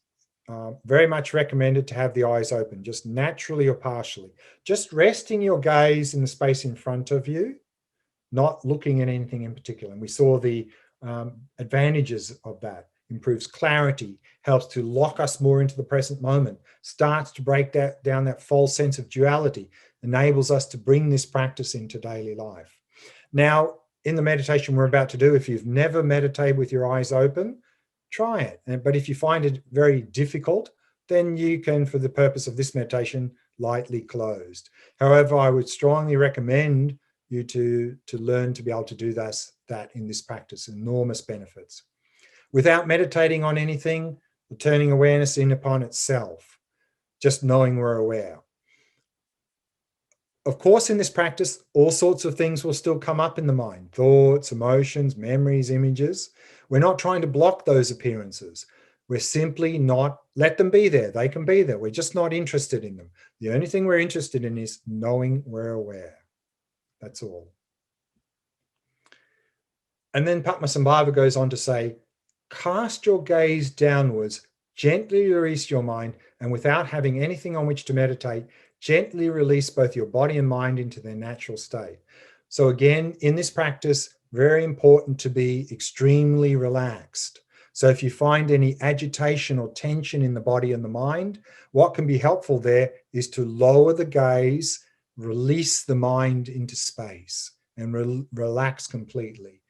very much recommended to have the eyes open, just naturally or partially. Just resting your gaze in the space in front of you, not looking at anything in particular. And we saw the advantages of that. Improves clarity, helps to lock us more into the present moment, starts to break down that false sense of duality, enables us to bring this practice into daily life. Now, in the meditation we're about to do, if you've never meditated with your eyes open, try it. But if you find it very difficult, then you can, for the purpose of this meditation, lightly closed. However, I would strongly recommend you to learn to be able to do that in this practice, enormous benefits. Without meditating on anything, turning awareness in upon itself, just knowing we're aware. Of course, in this practice, all sorts of things will still come up in the mind, thoughts, emotions, memories, images. We're not trying to block those appearances. We're simply not, let them be there. They can be there. We're just not interested in them. The only thing we're interested in is knowing we're aware. That's all. And then Padmasambhava goes on to say, cast your gaze downwards, gently release your mind, and without having anything on which to meditate, gently release both your body and mind into their natural state. So again, in this practice, very important to be extremely relaxed. So if you find any agitation or tension in the body and the mind, what can be helpful there is to lower the gaze, release the mind into space, and relax completely.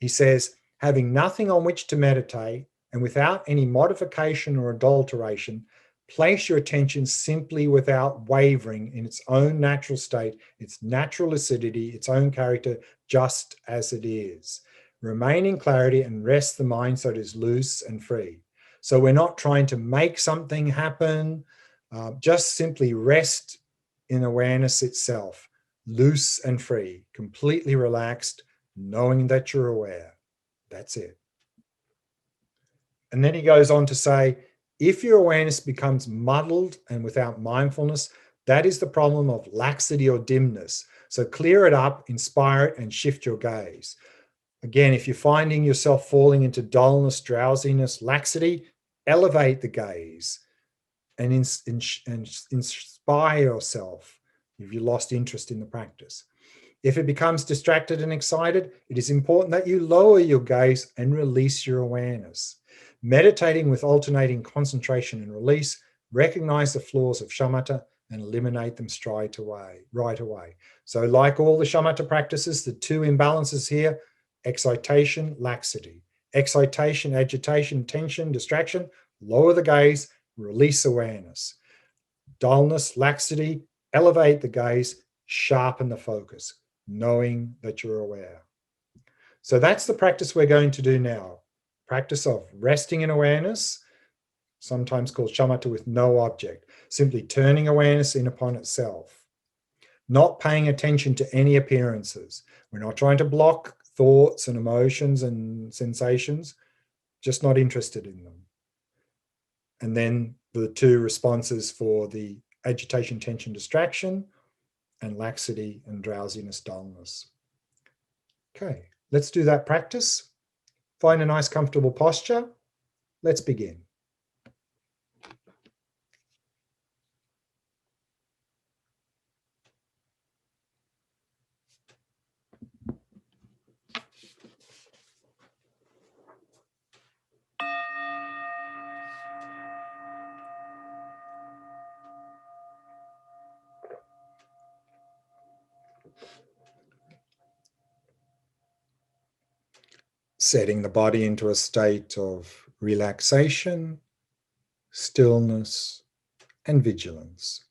He says, having nothing on which to meditate and without any modification or adulteration, place your attention simply without wavering in its own natural state, its natural lucidity, its own character, just as it is. Remain in clarity and rest the mind so it is loose and free. So we're not trying to make something happen, just simply rest in awareness itself, loose and free, completely relaxed, knowing that you're aware. That's it. And then he goes on to say, if your awareness becomes muddled and without mindfulness, That is the problem of laxity or dimness. So clear it up, inspire it, and shift your gaze. Again, if you're finding yourself falling into dullness, drowsiness, laxity, elevate the gaze and inspire yourself if you lost interest in the practice. If it becomes distracted and excited, it is important that you lower your gaze and release your awareness. Meditating with alternating concentration and release, recognize the flaws of shamatha and eliminate them right away. So like all the shamatha practices, the two imbalances here, excitation, laxity. Excitation, agitation, tension, distraction, lower the gaze, release awareness. Dullness, laxity, elevate the gaze, sharpen the focus, knowing that you're aware. So that's the practice we're going to do now. Practice of resting in awareness, sometimes called shamatha with no object, simply turning awareness in upon itself, not paying attention to any appearances. We're not trying to block thoughts and emotions and sensations, just not interested in them. And then the two responses for the agitation, tension, distraction, and laxity and drowsiness, dullness. Okay, let's do that practice. Find a nice comfortable posture. Let's begin. Setting the body into a state of relaxation, stillness, and vigilance.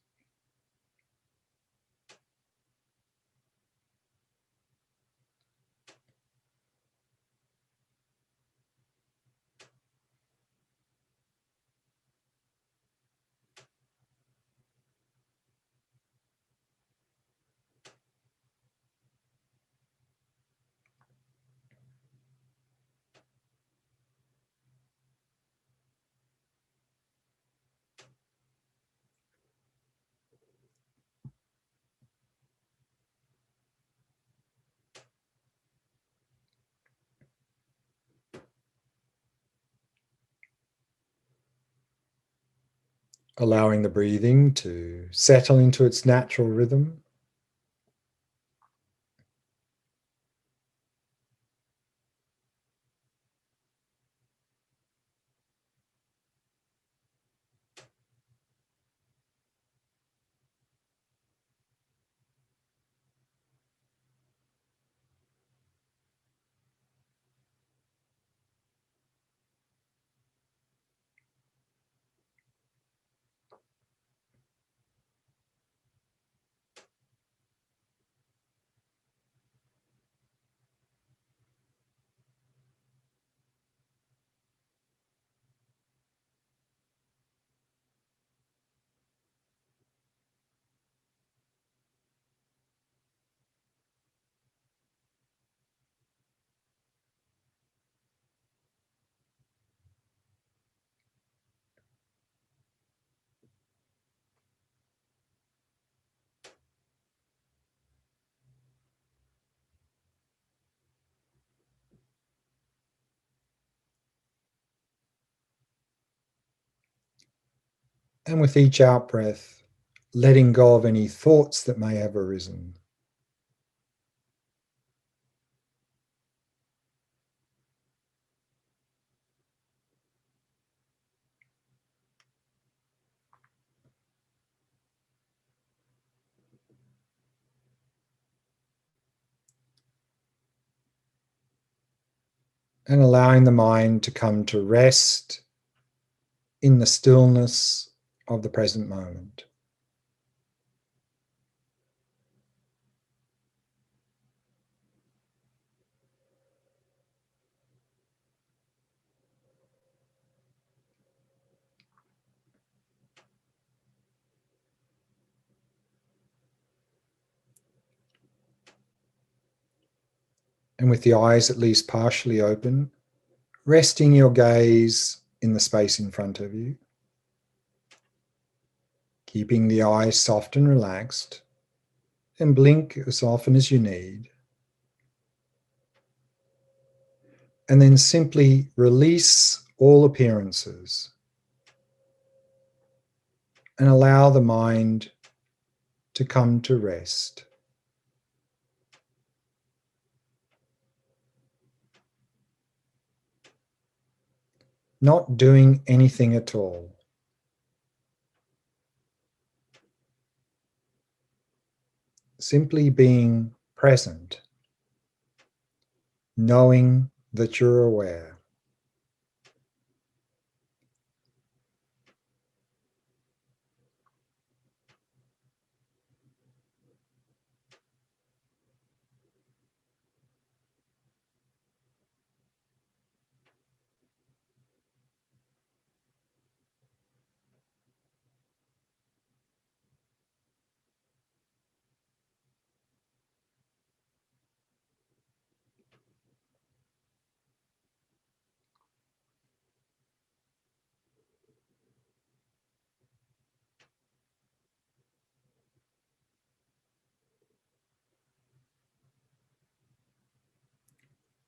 Allowing the breathing to settle into its natural rhythm. And with each out breath, letting go of any thoughts that may have arisen. And allowing the mind to come to rest in the stillness of the present moment. And with the eyes at least partially open, resting your gaze in the space in front of you. keeping the eyes soft and relaxed, and blink as often as you need. And then simply release all appearances and allow the mind to come to rest. Not doing anything at all. Simply being present, knowing that you're aware.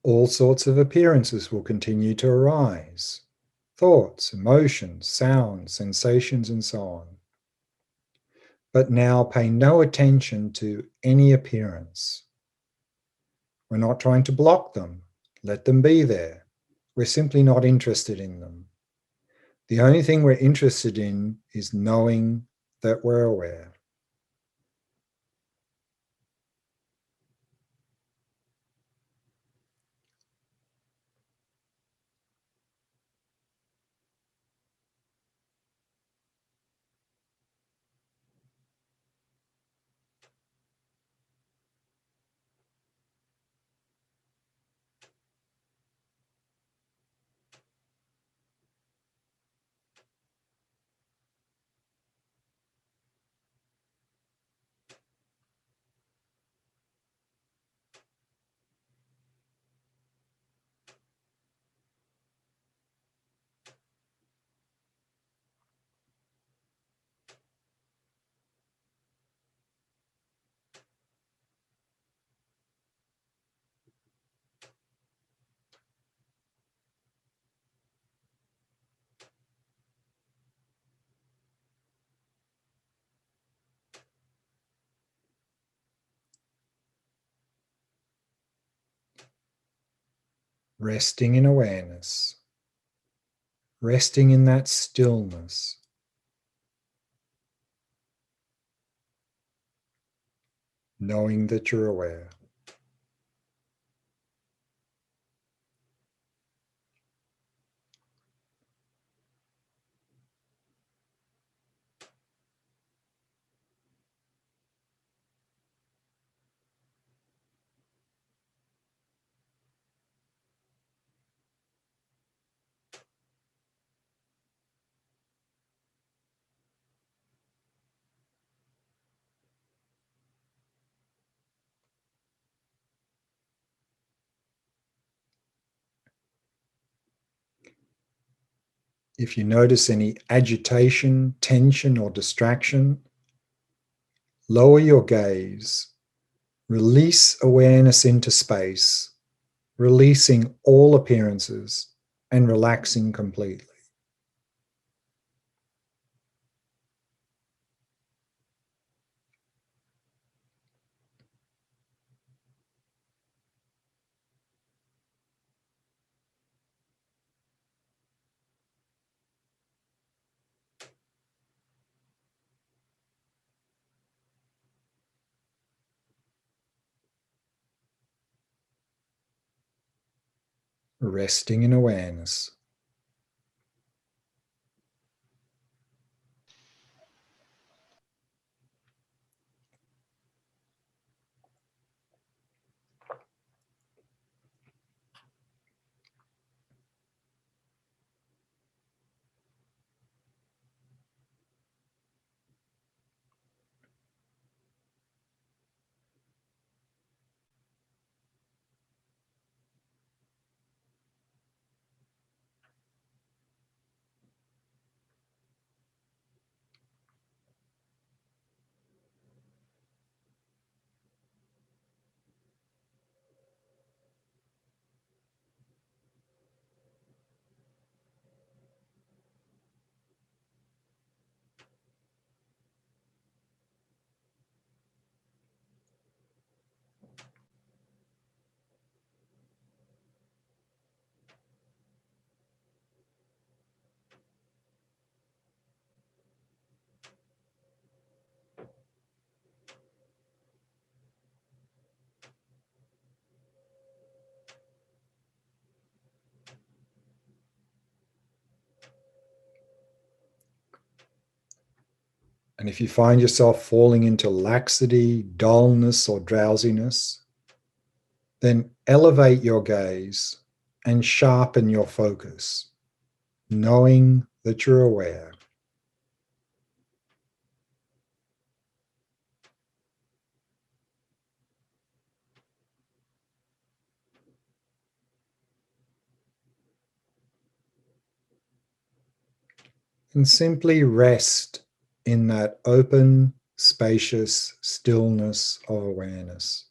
All sorts of appearances will continue to arise. Thoughts, emotions, sounds, sensations, and so on. But now pay no attention to any appearance. We're not trying to block them. Let them be there. We're simply not interested in them. The only thing we're interested in is knowing that we're aware. Resting in awareness, resting in that stillness, knowing that you're aware. If you notice any agitation, tension, or distraction, lower your gaze, release awareness into space, releasing all appearances and relaxing completely. Resting in awareness. And if you find yourself falling into laxity, dullness, or drowsiness, then elevate your gaze and sharpen your focus, knowing that you're aware. And simply rest in that open, spacious stillness of awareness.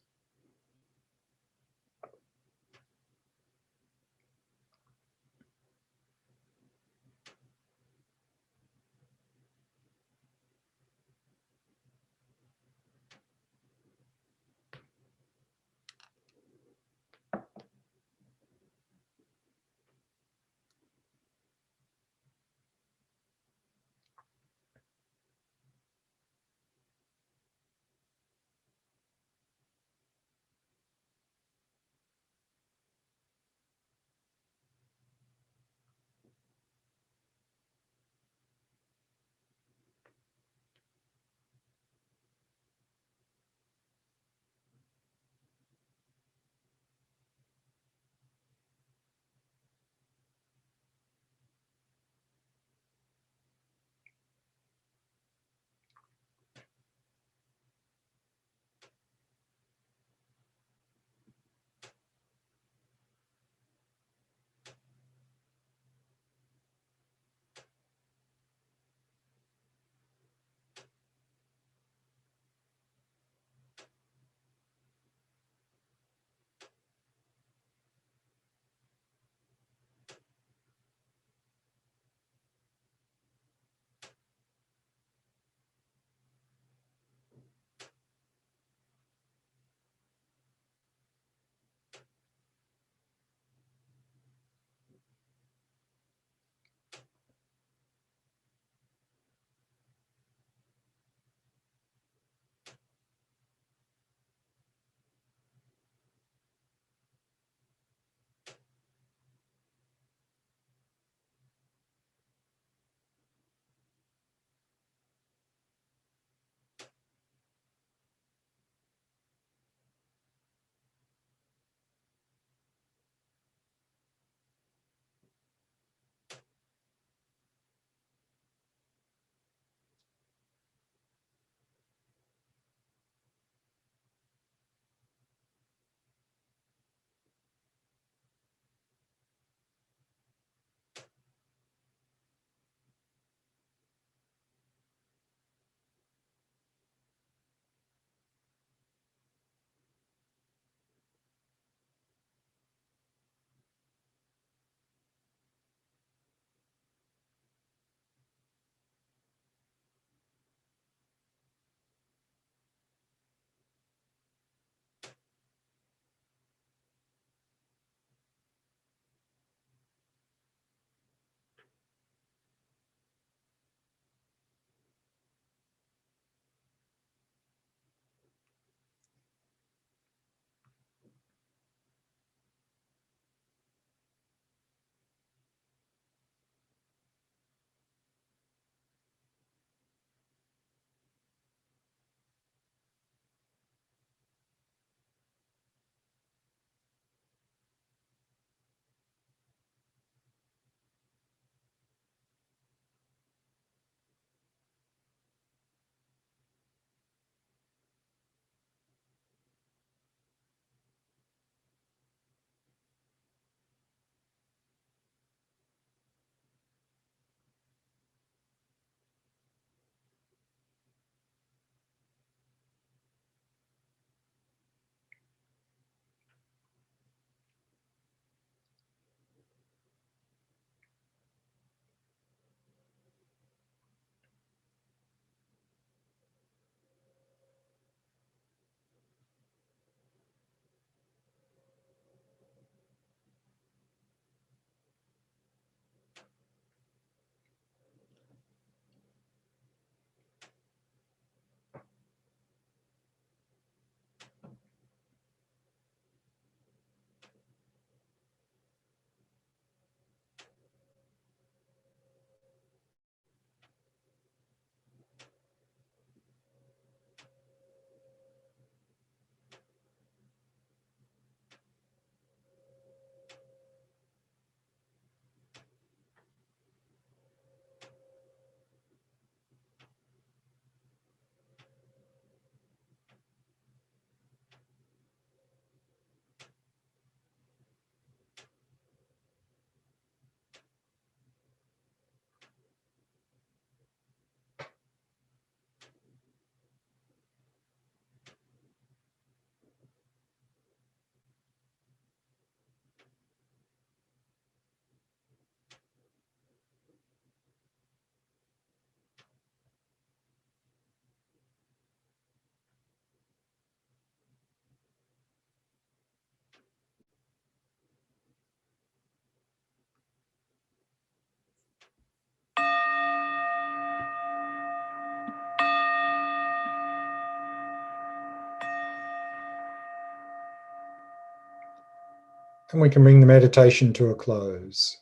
And we can bring the meditation to a close.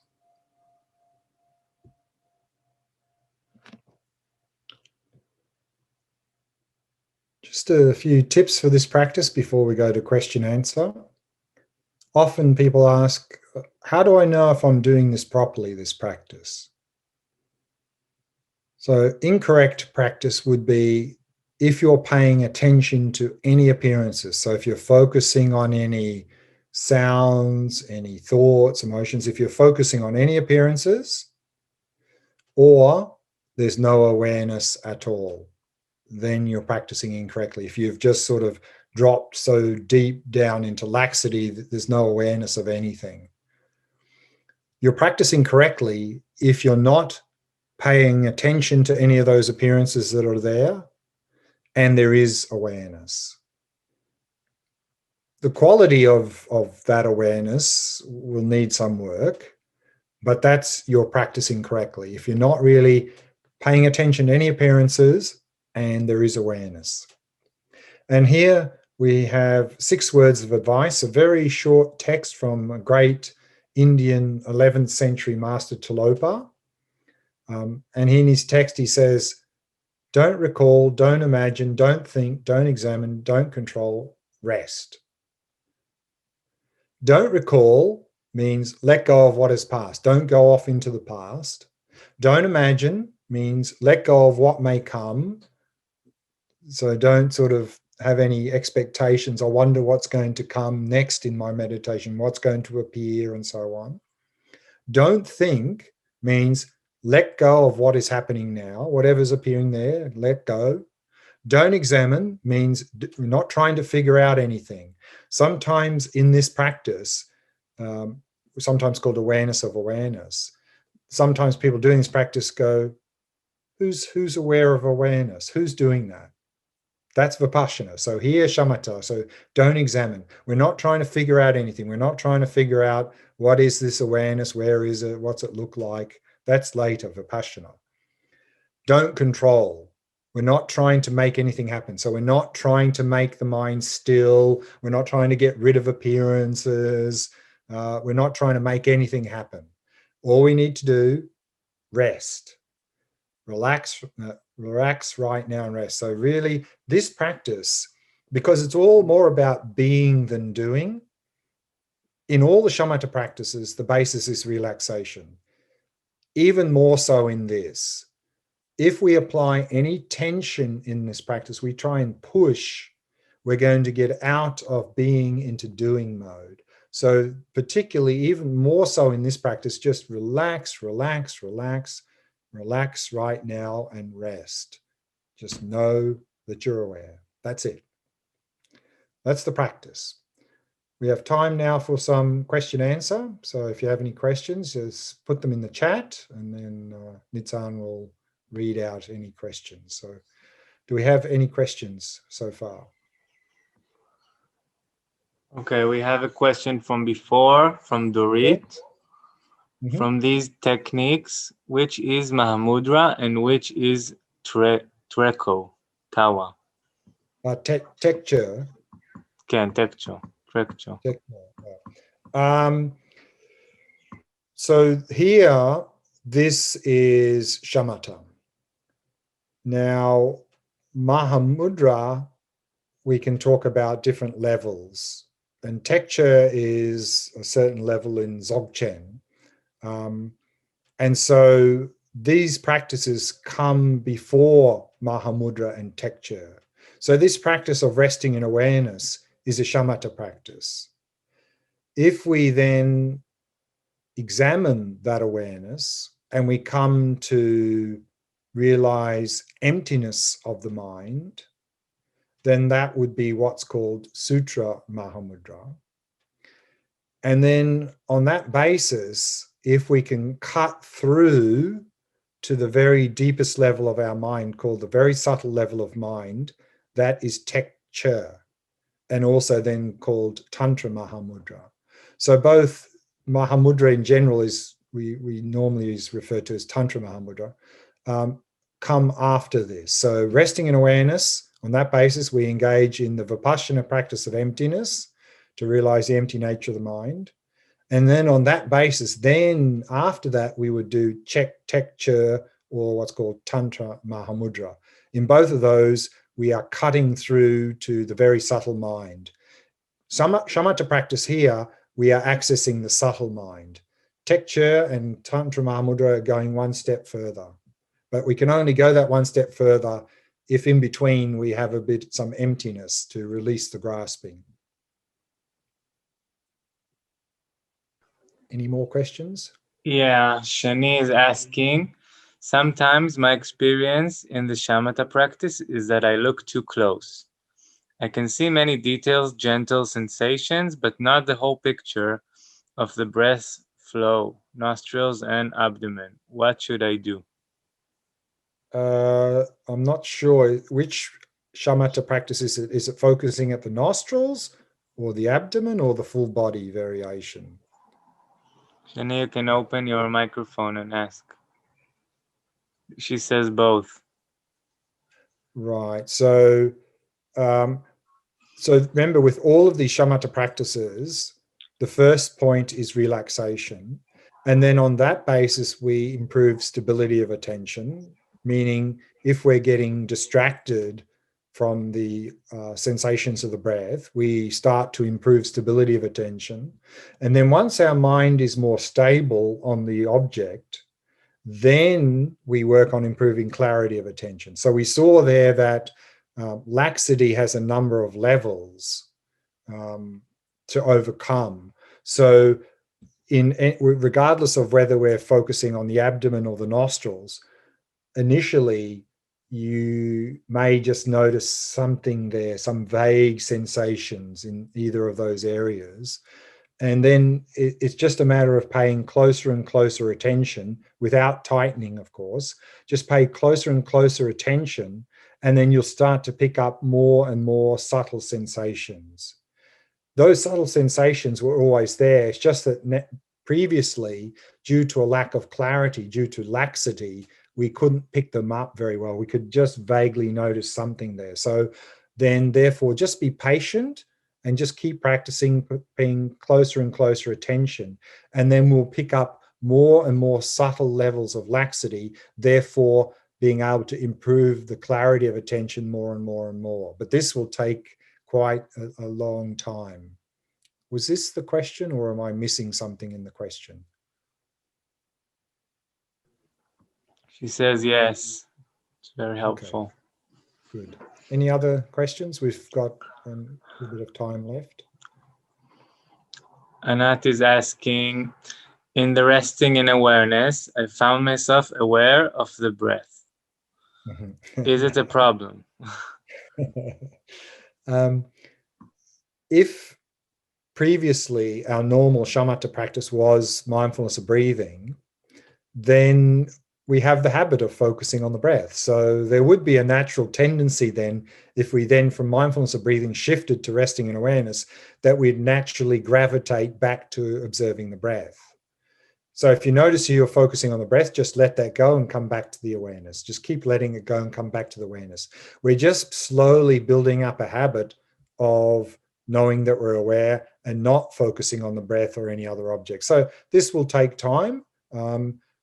Just a few tips for this practice before we go to question answer. Often people ask, how do I know if I'm doing this properly, this practice? So incorrect practice would be if you're paying attention to any appearances. So if you're focusing on any sounds, any thoughts, emotions, if you're focusing on any appearances, or there's no awareness at all, then you're practicing incorrectly. If you've just sort of dropped so deep down into laxity that there's no awareness of anything, you're practicing correctly if you're not paying attention to any of those appearances that are there and there is awareness. The quality of that awareness will need some work, but that's you're practicing correctly. If you're not really paying attention to any appearances and there is awareness. And here we have 6 words of advice, a very short text from a great Indian 11th century master Tilopa. And in his text, he says, don't recall, don't imagine, don't think, don't examine, don't control, rest. Don't recall means let go of what is past. Don't go off into the past. Don't imagine means let go of what may come. So don't sort of have any expectations. I wonder what's going to come next in my meditation, what's going to appear, and so on. Don't think means let go of what is happening now, whatever's appearing there, let go. Don't examine means we're not trying to figure out anything. Sometimes in this practice, sometimes called awareness of awareness, sometimes people doing this practice go, who's aware of awareness? Who's doing that? That's vipassana. So here, shamatha. So don't examine. We're not trying to figure out anything. We're not trying to figure out what is this awareness? Where is it? What's it look like? That's later, vipassana. Don't control. We're not trying to make anything happen. So we're not trying to make the mind still. We're not trying to get rid of appearances. We're not trying to make anything happen. All we need to do, rest. Relax right now and rest. So really, this practice, because it's all more about being than doing, in all the shamatha practices, the basis is relaxation. Even more so in this. If we apply any tension in this practice, we try and push, we're going to get out of being into doing mode. So particularly, even more so in this practice, just relax, relax, relax, relax right now and rest. Just know that you're aware. That's it. That's the practice. We have time now for some question answer. So if you have any questions, just put them in the chat and then Nitzan will read out any questions. So do we have any questions so far? Okay, we have a question from before, from Dorit. Mm-hmm. From these techniques, which is Mahamudra and which is Treko, Tawa? Texture. Ken, Tekcho. So here, this is shamatha. Now, Mahamudra, we can talk about different levels. And texture is a certain level in Dzogchen. And so these practices come before Mahamudra and texture. So this practice of resting in awareness is a shamatha practice. If we then examine that awareness and we come to realize emptiness of the mind, then that would be what's called Sutra Mahamudra. And then on that basis, if we can cut through to the very deepest level of our mind, called the very subtle level of mind, that is texture, and also then called Tantra Mahamudra. So both Mahamudra in general is, we normally is referred to as Tantra Mahamudra, come after this. So resting in awareness, on that basis, we engage in the Vipassana practice of emptiness to realize the empty nature of the mind. And then on that basis, then after that, we would do texture or what's called Tantra Mahamudra. In both of those, we are cutting through to the very subtle mind. Shamatha practice here, we are accessing the subtle mind. Texture and Tantra Mahamudra are going one step further. But we can only go that one step further if in between we have some emptiness to release the grasping. Any more questions? Yeah, Shani is asking, sometimes my experience in the shamatha practice is that I look too close. I can see many details, gentle sensations, but not the whole picture of the breath flow, nostrils and abdomen. What should I do? I'm not sure which shamatha practice is it. Is it focusing at the nostrils or the abdomen or the full body variation? Shani, you can open your microphone and ask. She says both. Right. So remember, with all of these shamatha practices, the first point is relaxation. And then on that basis, we improve stability of attention, meaning if we're getting distracted from the sensations of the breath, we start to improve stability of attention. And then once our mind is more stable on the object, then we work on improving clarity of attention. So we saw there that laxity has a number of levels to overcome. So regardless of whether we're focusing on the abdomen or the nostrils, initially you may just notice something there, some vague sensations in either of those areas. And then it's just a matter of paying closer and closer attention without tightening, of course. Just pay closer and closer attention, and then you'll start to pick up more and more subtle sensations. Those subtle sensations were always there. It's just that previously, due to a lack of clarity, due to laxity, we couldn't pick them up very well. We could just vaguely notice something there. So then, therefore, just be patient and just keep practicing paying closer and closer attention. And then we'll pick up more and more subtle levels of laxity, therefore being able to improve the clarity of attention more and more and more. But this will take quite a long time. Was this the question, or am I missing something in the question? She says yes. It's very helpful. Okay, good. Any other questions? We've got a little bit of time left. Anat is asking, in the resting in awareness, I found myself aware of the breath. Is it a problem? If previously our normal shamatha practice was mindfulness of breathing, then we have the habit of focusing on the breath. So there would be a natural tendency then, if we then from mindfulness of breathing shifted to resting in awareness, that we'd naturally gravitate back to observing the breath. So if you notice you're focusing on the breath, just let that go and come back to the awareness. Just keep letting it go and come back to the awareness. We're just slowly building up a habit of knowing that we're aware and not focusing on the breath or any other object. So this will take time,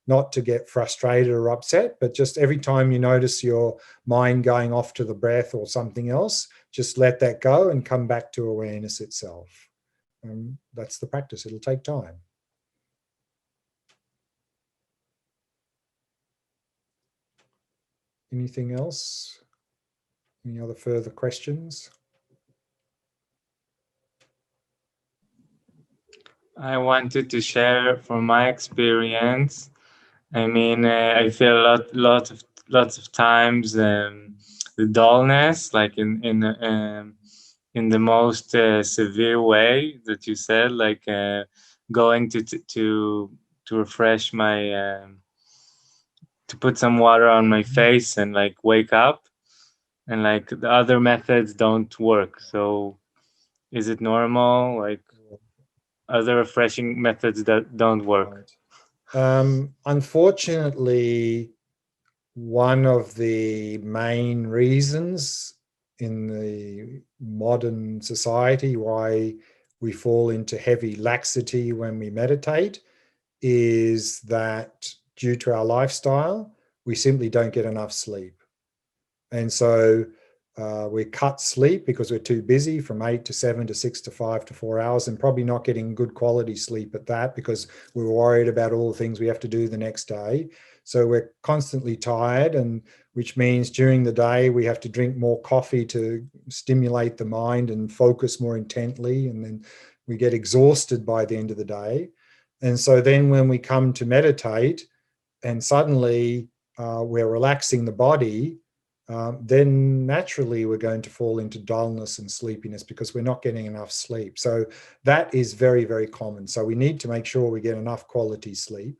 not to get frustrated or upset, but just every time you notice your mind going off to the breath or something else, just let that go and come back to awareness itself. That's the practice. It'll take time. Anything else? Any other further questions? I wanted to share from my experience. I mean, I feel lots of times the dullness, like in the most severe way that you said, like going to refresh my to put some water on my face and like wake up, and like the other methods don't work. So is it normal? Like other refreshing methods that don't work? Unfortunately, one of the main reasons in the modern society why we fall into heavy laxity when we meditate is that due to our lifestyle, we simply don't get enough sleep. And so we cut sleep because we're too busy from 8 to 7 to 6 to 5 to 4 hours, and probably not getting good quality sleep at that because we're worried about all the things we have to do the next day. So we're constantly tired, and which means during the day we have to drink more coffee to stimulate the mind and focus more intently, and then we get exhausted by the end of the day. And so then when we come to meditate and suddenly we're relaxing the body, then naturally we're going to fall into dullness and sleepiness because we're not getting enough sleep. So that is very, very common. So we need to make sure we get enough quality sleep.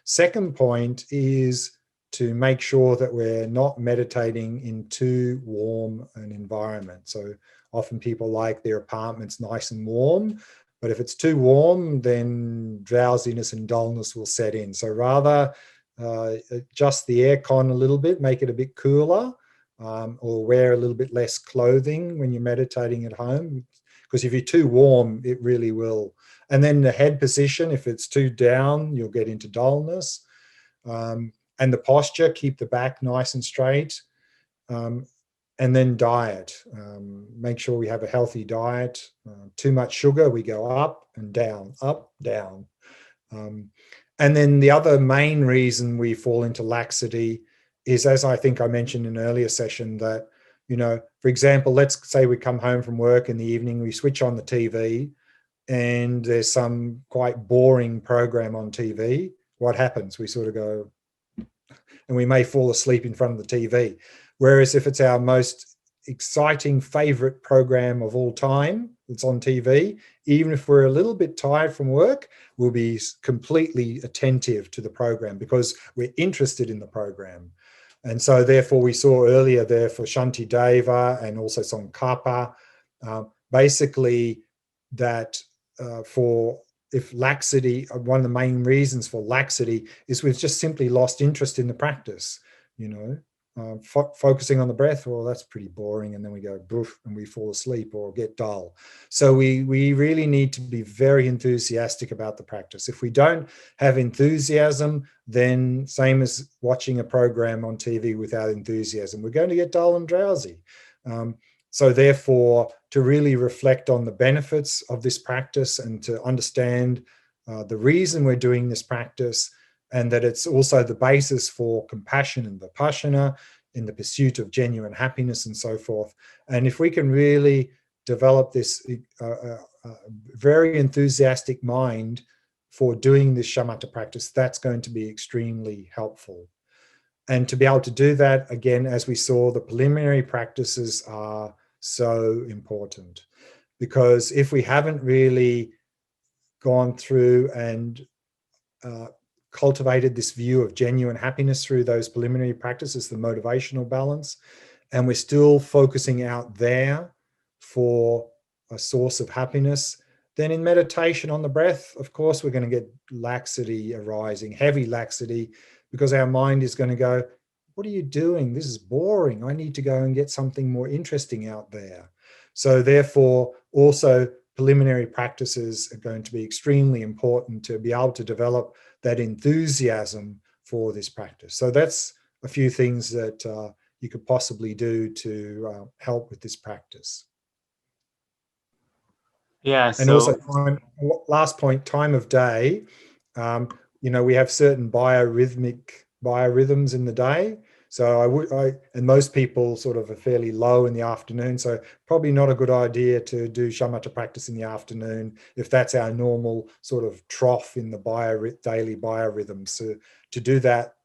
Second point is to make sure that we're not meditating in too warm an environment. So often people like their apartments nice and warm, but if it's too warm, then drowsiness and dullness will set in. So rather adjust the aircon a little bit, make it a bit cooler, or wear a little bit less clothing when you're meditating at home. Because if you're too warm, it really will. And then the head position, if it's too down, you'll get into dullness. And the posture, keep the back nice and straight. And then diet. Make sure we have a healthy diet. Too much sugar, we go up and down, up, down. And then the other main reason we fall into laxity is, as I think I mentioned in an earlier session, that, you know, for example, let's say we come home from work in the evening, we switch on the TV and there's some quite boring program on TV. What happens? We sort of go, and we may fall asleep in front of the TV. Whereas if it's our most exciting favorite program of all time that's on TV, even if we're a little bit tired from work, we'll be completely attentive to the program because we're interested in the program. And so therefore we saw earlier there for Shanti Deva and also Tsongkhapa, basically that for if laxity, one of the main reasons for laxity is we've just simply lost interest in the practice, you know. Focusing on the breath, well, that's pretty boring, and then we go boof and we fall asleep or get dull. So we really need to be very enthusiastic about the practice. If we don't have enthusiasm, then same as watching a program on TV without enthusiasm, we're going to get dull and drowsy. So therefore, to really reflect on the benefits of this practice and to understand the reason we're doing this practice, and that it's also the basis for compassion and vipassana in the pursuit of genuine happiness and so forth. And if we can really develop this very enthusiastic mind for doing this shamatha practice, that's going to be extremely helpful. And to be able to do that, again, as we saw, the preliminary practices are so important, because if we haven't really gone through and cultivated this view of genuine happiness through those preliminary practices, the motivational balance, and we're still focusing out there for a source of happiness, then in meditation on the breath, of course, we're going to get laxity arising, heavy laxity, because our mind is going to go, what are you doing? This is boring. I need to go and get something more interesting out there. So therefore, also preliminary practices are going to be extremely important to be able to develop that enthusiasm for this practice. So that's a few things that you could possibly do to help with this practice. Yeah. And also, last point, time of day. You know, we have certain biorhythms in the day. So and most people sort of are fairly low in the afternoon. So probably not a good idea to do shamatha practice in the afternoon if that's our normal sort of trough in the daily biorhythms. So to do that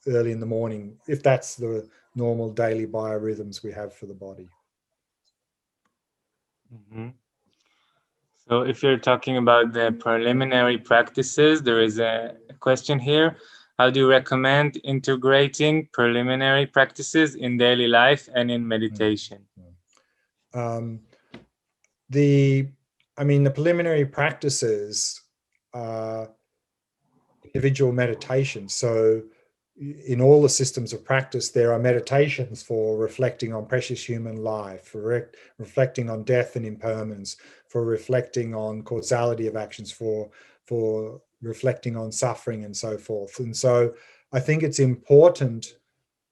early in the morning, if that's the normal daily biorhythms we have for the body. Mm-hmm. So if you're talking about the preliminary practices, there is a question here. How do you recommend integrating preliminary practices in daily life and in meditation? The preliminary practices are individual meditation. So, in all the systems of practice, there are meditations for reflecting on precious human life, for reflecting on death and impermanence, for reflecting on causality of actions, for reflecting on suffering and so forth. And so I think it's important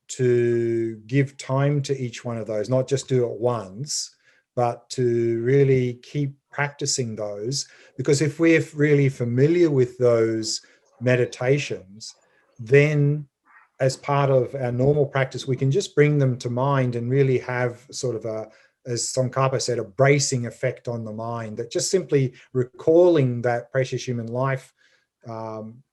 to give time to each one of those, not just do it once, but to really keep practicing those. Because if we're really familiar with those meditations, then as part of our normal practice, we can just bring them to mind and really have sort of a, as Tsongkhapa said, a bracing effect on the mind, that just simply recalling that precious human life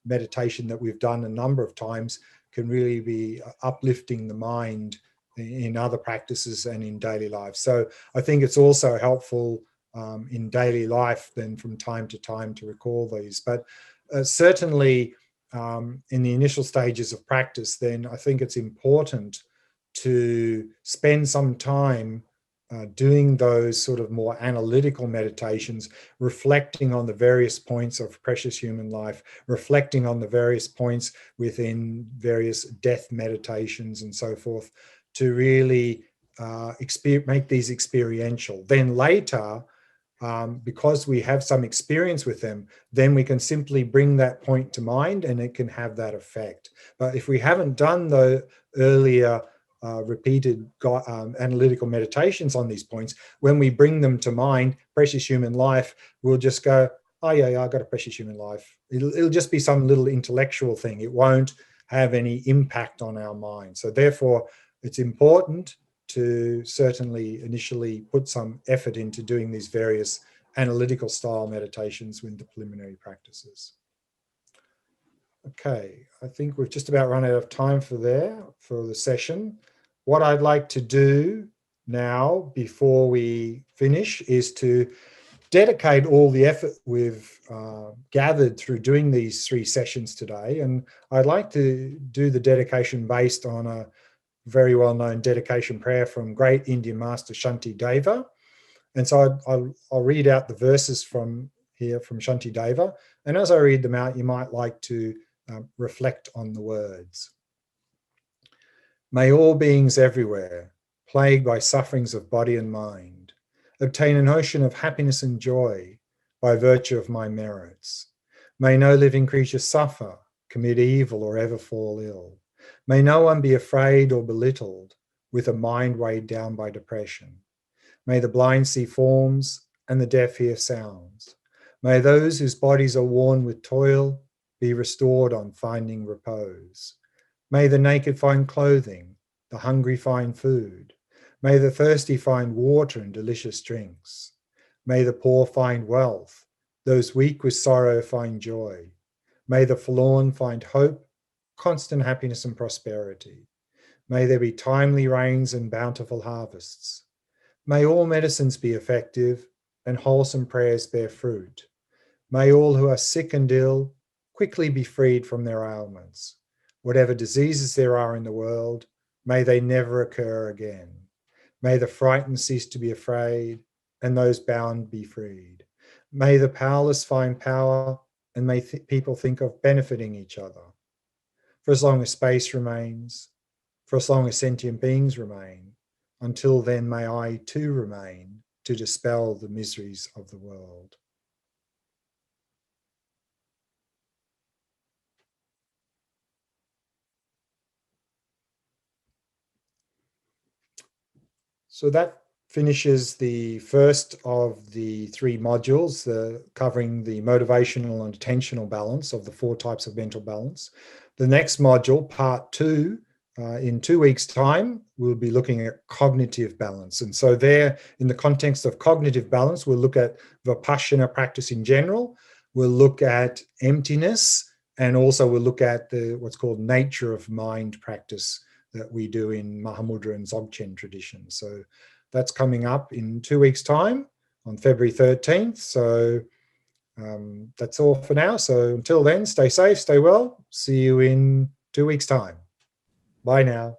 meditation that we've done a number of times can really be uplifting the mind in other practices and in daily life. So I think it's also helpful in daily life then from time to time to recall these. But certainly in the initial stages of practice, then I think it's important to spend some time doing those sort of more analytical meditations, reflecting on the various points of precious human life, reflecting on the various points within various death meditations and so forth, to really make these experiential. Then later, because we have some experience with them, then we can simply bring that point to mind and it can have that effect. But if we haven't done the earlier repeated analytical meditations on these points, when we bring them to mind, precious human life, we'll just go, oh yeah, I got a precious human life. It'll just be some little intellectual thing. It won't have any impact on our mind. So therefore, it's important to certainly initially put some effort into doing these various analytical style meditations with the preliminary practices. Okay, I think we've just about run out of time for the session. What I'd like to do now before we finish is to dedicate all the effort we've gathered through doing these 3 sessions today. And I'd like to do the dedication based on a very well-known dedication prayer from great Indian master Shanti Deva. And so I'll read out the verses from here from Shanti Deva. And as I read them out, you might like to reflect on the words. May all beings everywhere, plagued by sufferings of body and mind, obtain an ocean of happiness and joy by virtue of my merits. May no living creature suffer, commit evil, or ever fall ill. May no one be afraid or belittled with a mind weighed down by depression. May the blind see forms and the deaf hear sounds. May those whose bodies are worn with toil be restored on finding repose. May the naked find clothing, the hungry find food. May the thirsty find water and delicious drinks. May the poor find wealth, those weak with sorrow find joy. May the forlorn find hope, constant happiness and prosperity. May there be timely rains and bountiful harvests. May all medicines be effective and wholesome prayers bear fruit. May all who are sick and ill quickly be freed from their ailments. Whatever diseases there are in the world, may they never occur again. May the frightened cease to be afraid and those bound be freed. May the powerless find power and may people think of benefiting each other. For as long as space remains, for as long as sentient beings remain, until then may I too remain to dispel the miseries of the world. So that finishes the first of the 3 modules, covering the motivational and attentional balance of the 4 types of mental balance. The next module, part 2, in 2 weeks' time, we'll be looking at cognitive balance. And so there, in the context of cognitive balance, we'll look at Vipassana practice in general. We'll look at emptiness, and also we'll look at what's called nature of mind practice that we do in Mahamudra and Dzogchen tradition. So that's coming up in 2 weeks' time on February 13th. So that's all for now. So until then, stay safe, stay well. See you in 2 weeks' time. Bye now.